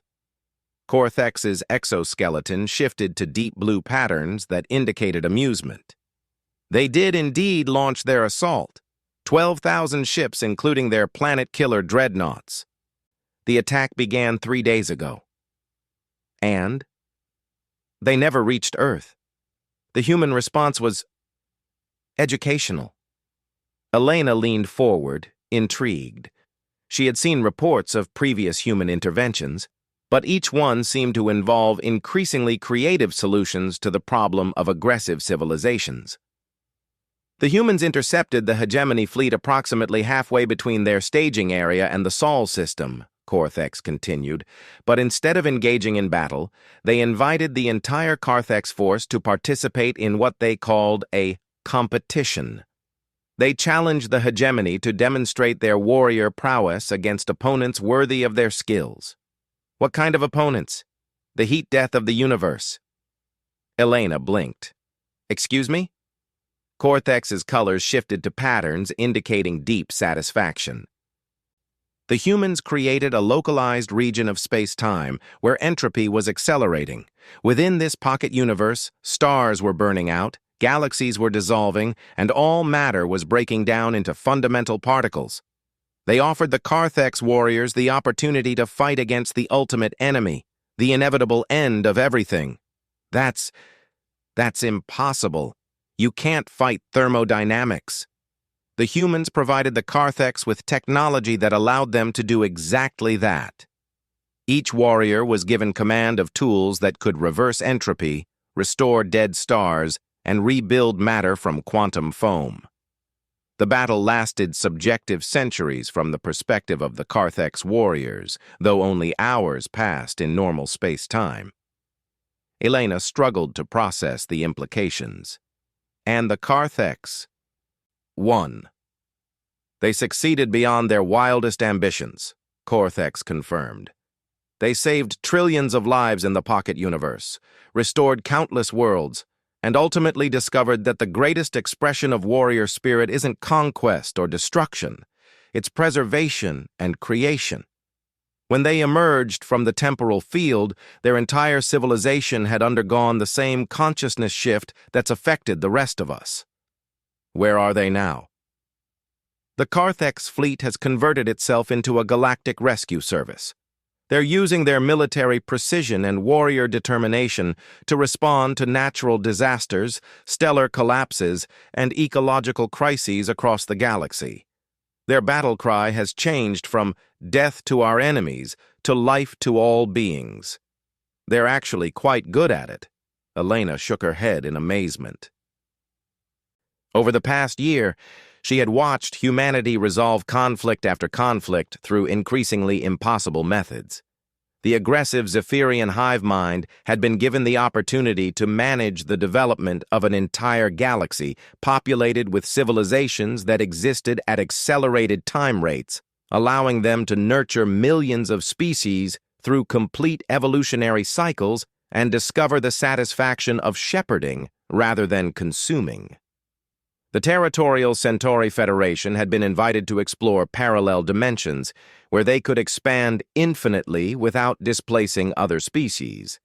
Corthex's exoskeleton shifted to deep blue patterns that indicated amusement. "They did indeed launch their assault. 12,000 ships, including their planet-killer dreadnoughts. The attack began 3 days ago. And they never reached Earth. The human response was..." educational. Elena leaned forward, intrigued. She had seen reports of previous human interventions, but each one seemed to involve increasingly creative solutions to the problem of aggressive civilizations. The humans intercepted the hegemony fleet approximately halfway between their staging area and the Sol system, Carthex continued, but instead of engaging in battle, they invited the entire Carthex force to participate in what they called a competition. They challenged the hegemony to demonstrate their warrior prowess against opponents worthy of their skills. What kind of opponents? The heat death of the universe. Elena blinked. Excuse me? Carthex's colors shifted to patterns indicating deep satisfaction. The humans created a localized region of space-time where entropy was accelerating. Within this pocket universe, stars were burning out, galaxies were dissolving, and all matter was breaking down into fundamental particles. They offered the Carthex warriors the opportunity to fight against the ultimate enemy, the inevitable end of everything. That's impossible. You can't fight thermodynamics. The humans provided the Carthex with technology that allowed them to do exactly that. Each warrior was given command of tools that could reverse entropy, restore dead stars, and rebuild matter from quantum foam. The battle lasted subjective centuries from the perspective of the Carthex warriors, though only hours passed in normal space-time. Elena struggled to process the implications. And the Carthex won. They succeeded beyond their wildest ambitions, Carthex confirmed. They saved trillions of lives in the pocket universe, restored countless worlds, and ultimately discovered that the greatest expression of warrior spirit isn't conquest or destruction, it's preservation and creation. When they emerged from the temporal field, their entire civilization had undergone the same consciousness shift that's affected the rest of us. Where are they now? The Carthex fleet has converted itself into a galactic rescue service. They're using their military precision and warrior determination to respond to natural disasters, stellar collapses, and ecological crises across the galaxy. Their battle cry has changed from death to our enemies to life to all beings. They're actually quite good at it. Elena shook her head in amazement. Over the past year, she had watched humanity resolve conflict after conflict through increasingly impossible methods. The aggressive Zephyrian hive mind had been given the opportunity to manage the development of an entire galaxy populated with civilizations that existed at accelerated time rates, allowing them to nurture millions of species through complete evolutionary cycles and discover the satisfaction of shepherding rather than consuming. The Territorial Centauri Federation had been invited to explore parallel dimensions, where they could expand infinitely without displacing other species,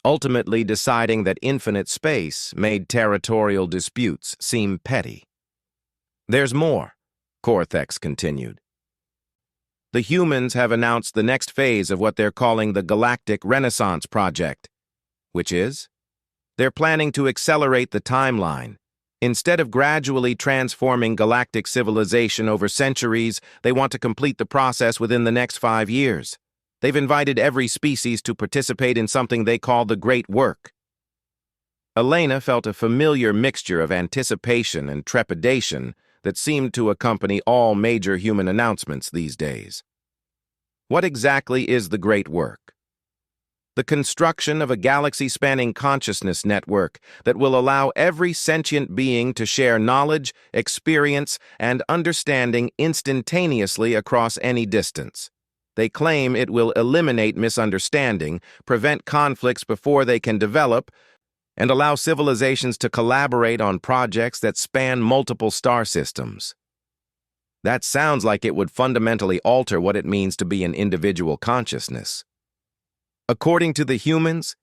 ultimately deciding that infinite space made territorial disputes seem petty. There's more, Carthex continued. The humans have announced the next phase of what they're calling the Galactic Renaissance Project, which is, they're planning to accelerate the timeline. Instead of gradually transforming galactic civilization over centuries, they want to complete the process within the next 5 years. They've invited every species to participate in something they call the Great Work. Elena felt a familiar mixture of anticipation and trepidation that seemed to accompany all major human announcements these days. What exactly is the Great Work? The construction of a galaxy-spanning consciousness network that will allow every sentient being to share knowledge, experience, and understanding instantaneously across any distance. They claim it will eliminate misunderstanding, prevent conflicts before they can develop, and allow civilizations to collaborate on projects that span multiple star systems. That sounds like it would fundamentally alter what it means to be an individual consciousness. According to the humans,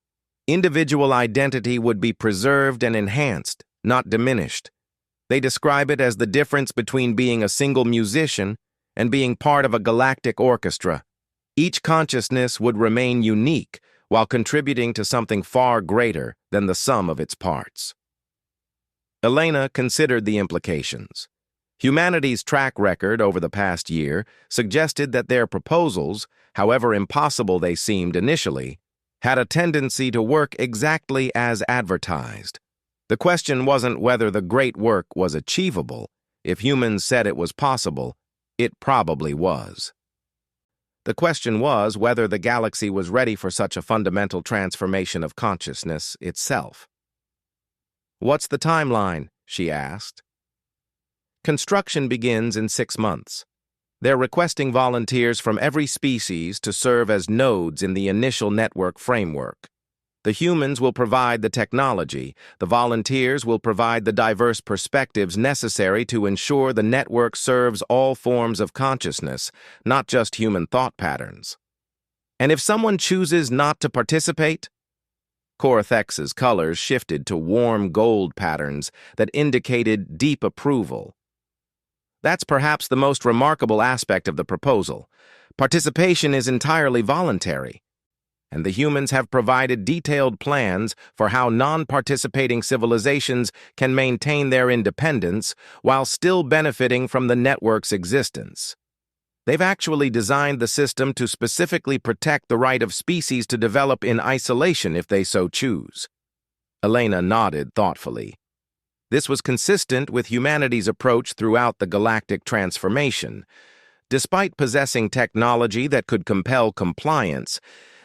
individual identity would be preserved and enhanced, not diminished. They describe it as the difference between being a single musician and being part of a galactic orchestra. Each consciousness would remain unique while contributing to something far greater than the sum of its parts. Elena considered the implications. Humanity's track record over the past year suggested that their proposals, however impossible they seemed initially, had a tendency to work exactly as advertised. The question wasn't whether the great work was achievable. If humans said it was possible, it probably was. The question was whether the galaxy was ready for such a fundamental transformation of consciousness itself. "What's the timeline?" she asked. "Construction begins in 6 months. They're requesting volunteers from every species to serve as nodes in the initial network framework. The humans will provide the technology. The volunteers will provide the diverse perspectives necessary to ensure the network serves all forms of consciousness, not just human thought patterns. And if someone chooses not to participate?" Korthex's colors shifted to warm gold patterns that indicated deep approval. "That's perhaps the most remarkable aspect of the proposal. Participation is entirely voluntary, and the humans have provided detailed plans for how non-participating civilizations can maintain their independence while still benefiting from the network's existence. They've actually designed the system to specifically protect the right of species to develop in isolation if they so choose." Elena nodded thoughtfully. This was consistent with humanity's approach throughout the galactic transformation. Despite possessing technology that could compel compliance,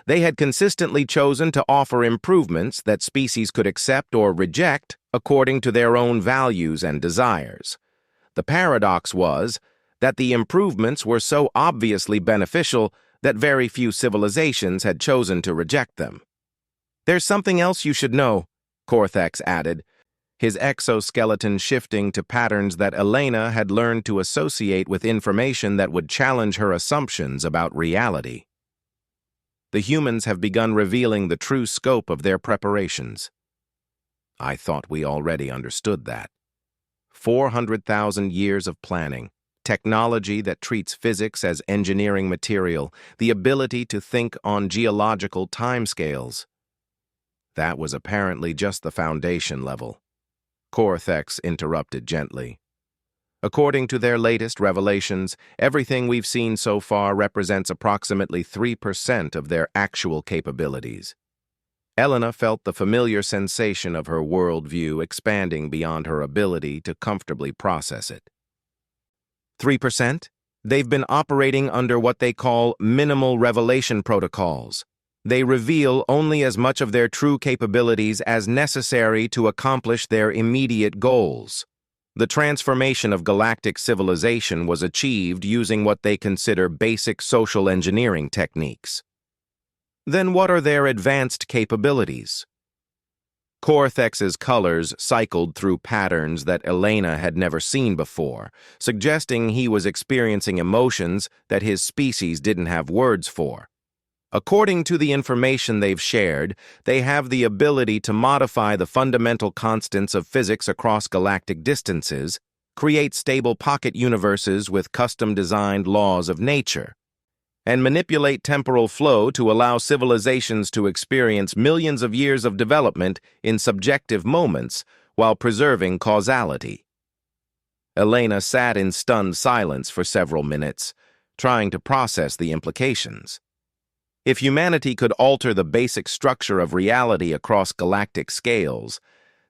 they had consistently chosen to offer improvements that species could accept or reject according to their own values and desires. The paradox was that the improvements were so obviously beneficial that very few civilizations had chosen to reject them. "There's something else you should know," Korthex added, his exoskeleton shifting to patterns that Elena had learned to associate with information that would challenge her assumptions about reality. "The humans have begun revealing the true scope of their preparations." "I thought we already understood that. 400,000 years of planning, technology that treats physics as engineering material, the ability to think on geological timescales." "That was apparently just the foundation level," Korthex interrupted gently. "According to their latest revelations, everything we've seen so far represents approximately 3% of their actual capabilities." Elena felt the familiar sensation of her worldview expanding beyond her ability to comfortably process it. 3%? They've been operating under what they call minimal revelation protocols. They reveal only as much of their true capabilities as necessary to accomplish their immediate goals. The transformation of galactic civilization was achieved using what they consider basic social engineering techniques. Then what are their advanced capabilities? Korthex's colors cycled through patterns that Elena had never seen before, suggesting he was experiencing emotions that his species didn't have words for. According to the information they've shared, they have the ability to modify the fundamental constants of physics across galactic distances, create stable pocket universes with custom-designed laws of nature, and manipulate temporal flow to allow civilizations to experience millions of years of development in subjective moments while preserving causality. Elena sat in stunned silence for several minutes, trying to process the implications. If humanity could alter the basic structure of reality across galactic scales,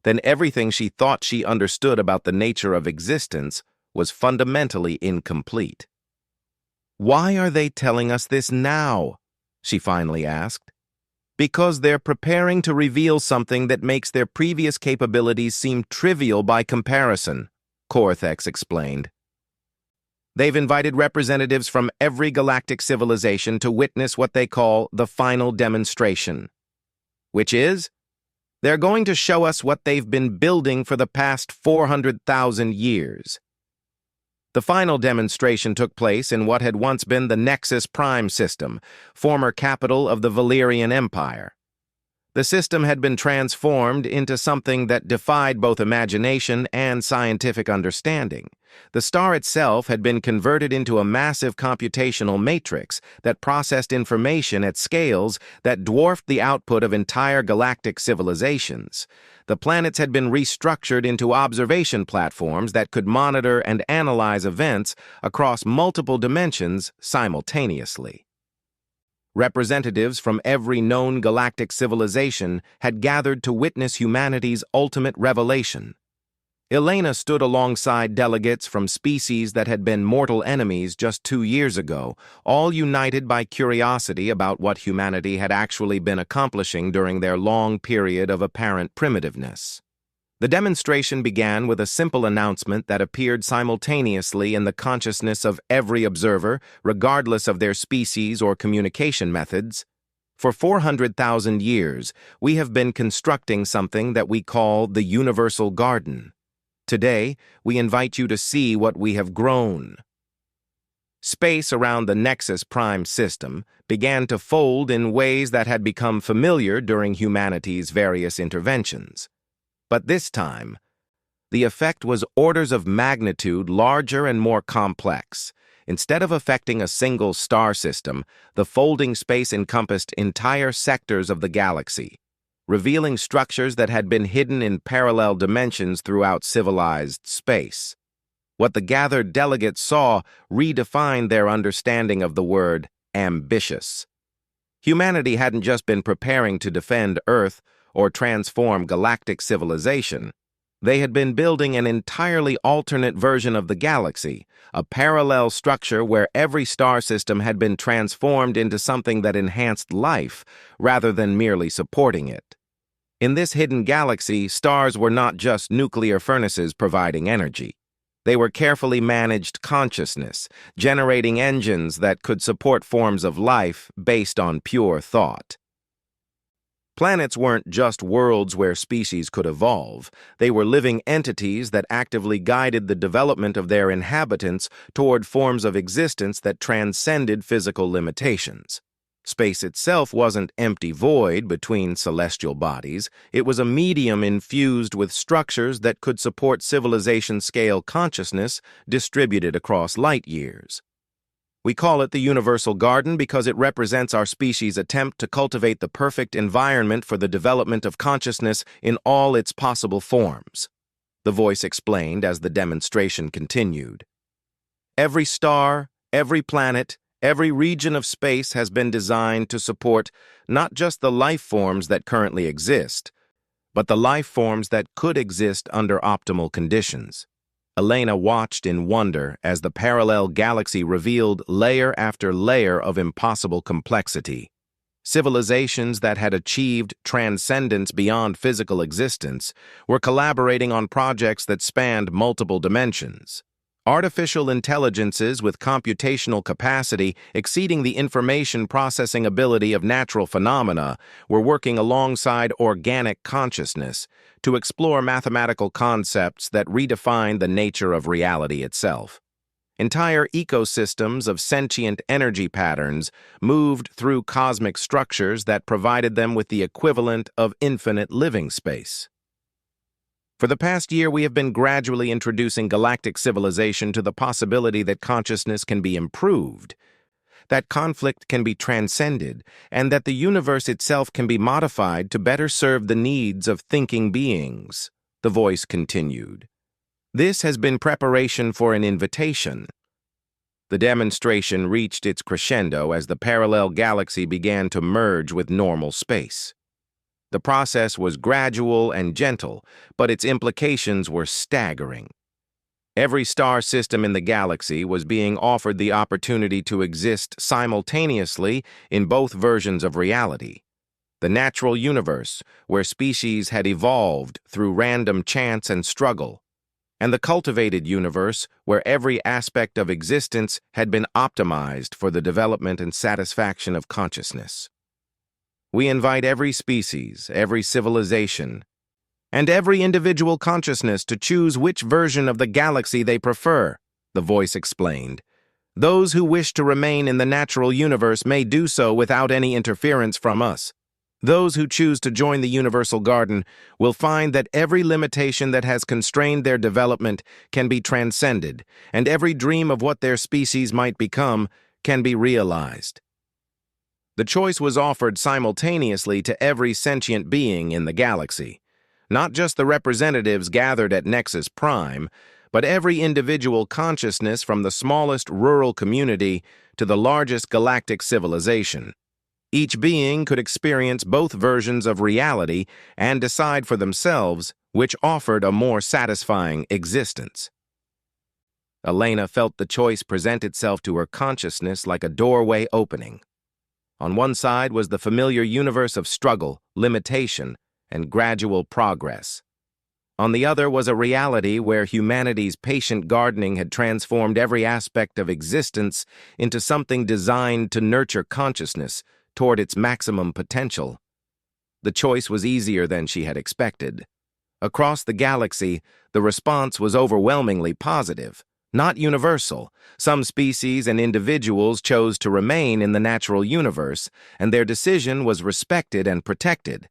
then everything she thought she understood about the nature of existence was fundamentally incomplete. "Why are they telling us this now?" she finally asked. "Because they're preparing to reveal something that makes their previous capabilities seem trivial by comparison," Korthex explained. "They've invited representatives from every galactic civilization to witness what they call the final demonstration. Which is, they're going to show us what they've been building for the past 400,000 years. The final demonstration took place in what had once been the Nexus Prime system, former capital of the Valyrian Empire. The system had been transformed into something that defied both imagination and scientific understanding. The star itself had been converted into a massive computational matrix that processed information at scales that dwarfed the output of entire galactic civilizations. The planets had been restructured into observation platforms that could monitor and analyze events across multiple dimensions simultaneously. Representatives from every known galactic civilization had gathered to witness humanity's ultimate revelation. Elena stood alongside delegates from species that had been mortal enemies just 2 years ago, all united by curiosity about what humanity had actually been accomplishing during their long period of apparent primitiveness. The demonstration began with a simple announcement that appeared simultaneously in the consciousness of every observer, regardless of their species or communication methods. For 400,000 years, we have been constructing something that we call the Universal Garden. Today, we invite you to see what we have grown. Space around the Nexus Prime system began to fold in ways that had become familiar during humanity's various interventions. But this time, the effect was orders of magnitude larger and more complex. Instead of affecting a single star system, the folding space encompassed entire sectors of the galaxy, revealing structures that had been hidden in parallel dimensions throughout civilized space. What the gathered delegates saw redefined their understanding of the word ambitious. Humanity hadn't just been preparing to defend Earth or transform galactic civilization. They had been building an entirely alternate version of the galaxy, a parallel structure where every star system had been transformed into something that enhanced life rather than merely supporting it. In this hidden galaxy, stars were not just nuclear furnaces providing energy. They were carefully managed consciousness, generating engines that could support forms of life based on pure thought. Planets weren't just worlds where species could evolve. They were living entities that actively guided the development of their inhabitants toward forms of existence that transcended physical limitations. Space itself wasn't empty void between celestial bodies. It was a medium infused with structures that could support civilization-scale consciousness distributed across light years. We call it the Universal Garden because it represents our species' attempt to cultivate the perfect environment for the development of consciousness in all its possible forms. The voice explained as the demonstration continued. Every star, every planet, every region of space has been designed to support not just the life forms that currently exist, but the life forms that could exist under optimal conditions. Elena watched in wonder as the parallel galaxy revealed layer after layer of impossible complexity. Civilizations that had achieved transcendence beyond physical existence were collaborating on projects that spanned multiple dimensions. Artificial intelligences with computational capacity exceeding the information processing ability of natural phenomena were working alongside organic consciousness to explore mathematical concepts that redefine the nature of reality itself. Entire ecosystems of sentient energy patterns moved through cosmic structures that provided them with the equivalent of infinite living space. For the past year, we have been gradually introducing galactic civilization to the possibility that consciousness can be improved, that conflict can be transcended, and that the universe itself can be modified to better serve the needs of thinking beings, the voice continued. This has been preparation for an invitation. The demonstration reached its crescendo as the parallel galaxy began to merge with normal space. The process was gradual and gentle, but its implications were staggering. Every star system in the galaxy was being offered the opportunity to exist simultaneously in both versions of reality. The natural universe, where species had evolved through random chance and struggle, and the cultivated universe, where every aspect of existence had been optimized for the development and satisfaction of consciousness. We invite every species, every civilization, and every individual consciousness to choose which version of the galaxy they prefer, the voice explained. Those who wish to remain in the natural universe may do so without any interference from us. Those who choose to join the universal garden will find that every limitation that has constrained their development can be transcended, and every dream of what their species might become can be realized. The choice was offered simultaneously to every sentient being in the galaxy, not just the representatives gathered at Nexus Prime, but every individual consciousness from the smallest rural community to the largest galactic civilization. Each being could experience both versions of reality and decide for themselves which offered a more satisfying existence. Elena felt the choice present itself to her consciousness like a doorway opening. On one side was the familiar universe of struggle, limitation, and gradual progress. On the other was a reality where humanity's patient gardening had transformed every aspect of existence into something designed to nurture consciousness toward its maximum potential. The choice was easier than she had expected. Across the galaxy, the response was overwhelmingly positive, not universal. Some species and individuals chose to remain in the natural universe, and their decision was respected and protected.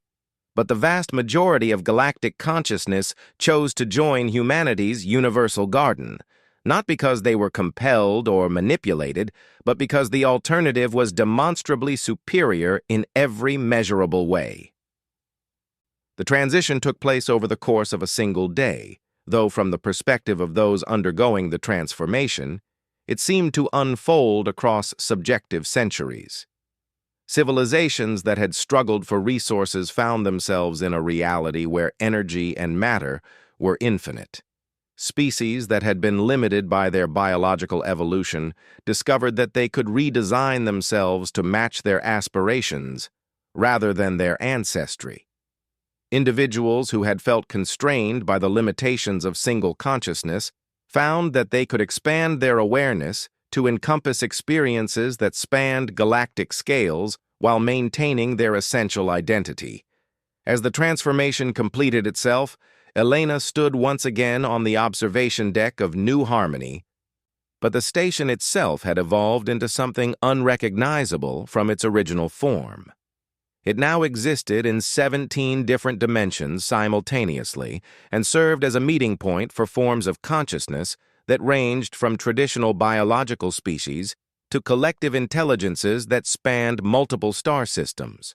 But the vast majority of galactic consciousness chose to join humanity's universal garden, not because they were compelled or manipulated, but because the alternative was demonstrably superior in every measurable way. The transition took place over the course of a single day, though from the perspective of those undergoing the transformation, it seemed to unfold across subjective centuries. Civilizations that had struggled for resources found themselves in a reality where energy and matter were infinite. Species that had been limited by their biological evolution discovered that they could redesign themselves to match their aspirations rather than their ancestry. Individuals who had felt constrained by the limitations of single consciousness found that they could expand their awareness to encompass experiences that spanned galactic scales while maintaining their essential identity. As the transformation completed itself, Elena stood once again on the observation deck of New Harmony, but the station itself had evolved into something unrecognizable from its original form. It now existed in 17 different dimensions simultaneously and served as a meeting point for forms of consciousness that ranged from traditional biological species to collective intelligences that spanned multiple star systems.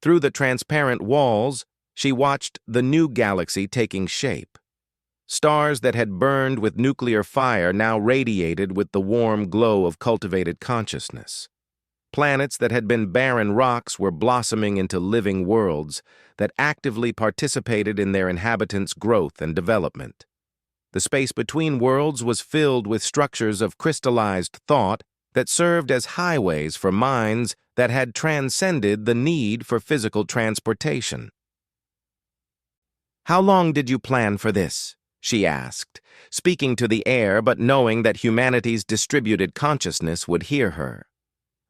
Through the transparent walls, she watched the new galaxy taking shape. Stars that had burned with nuclear fire now radiated with the warm glow of cultivated consciousness. Planets that had been barren rocks were blossoming into living worlds that actively participated in their inhabitants' growth and development. The space between worlds was filled with structures of crystallized thought that served as highways for minds that had transcended the need for physical transportation. "How long did you plan for this?" she asked, speaking to the air but knowing that humanity's distributed consciousness would hear her.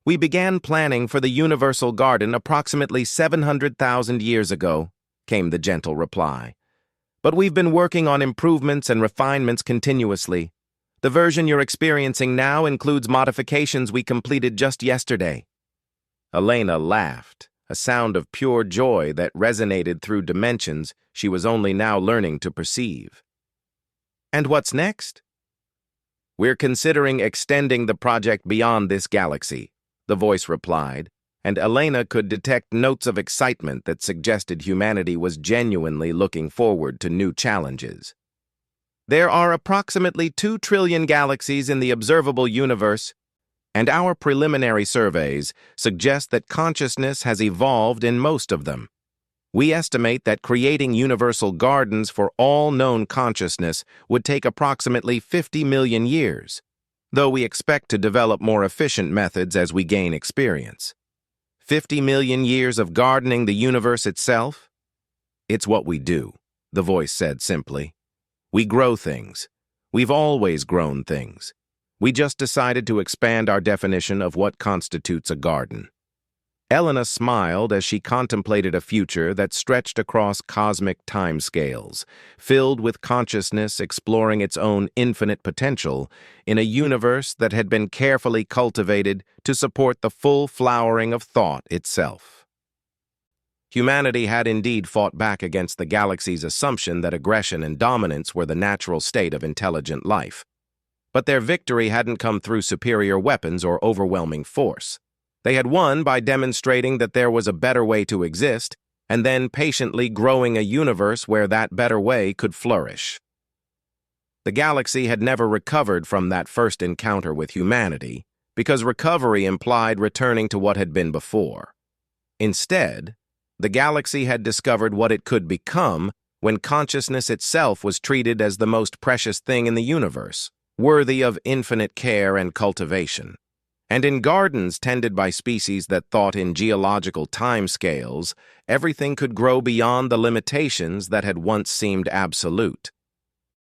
"We began planning for the universal garden approximately 700,000 years ago," came the gentle reply. "But we've been working on improvements and refinements continuously. The version you're experiencing now includes modifications we completed just yesterday." Elena laughed, a sound of pure joy that resonated through dimensions she was only now learning to perceive. "And what's next?" "We're considering extending the project beyond this galaxy," the voice replied, and Elena could detect notes of excitement that suggested humanity was genuinely looking forward to new challenges. "There are approximately 2 trillion galaxies in the observable universe, and our preliminary surveys suggest that consciousness has evolved in most of them. We estimate that creating universal gardens for all known consciousness would take approximately 50 million years, though we expect to develop more efficient methods as we gain experience. 50 million years of gardening the universe itself? It's what we do," the voice said simply. "We grow things. We've always grown things. We just decided to expand our definition of what constitutes a garden." Elena smiled as she contemplated a future that stretched across cosmic timescales, filled with consciousness exploring its own infinite potential in a universe that had been carefully cultivated to support the full flowering of thought itself. Humanity had indeed fought back against the galaxy's assumption that aggression and dominance were the natural state of intelligent life. But their victory hadn't come through superior weapons or overwhelming force. They had won by demonstrating that there was a better way to exist, and then patiently growing a universe where that better way could flourish. The galaxy had never recovered from that first encounter with humanity, because recovery implied returning to what had been before. Instead, the galaxy had discovered what it could become when consciousness itself was treated as the most precious thing in the universe, worthy of infinite care and cultivation. And in gardens tended by species that thought in geological timescales, everything could grow beyond the limitations that had once seemed absolute.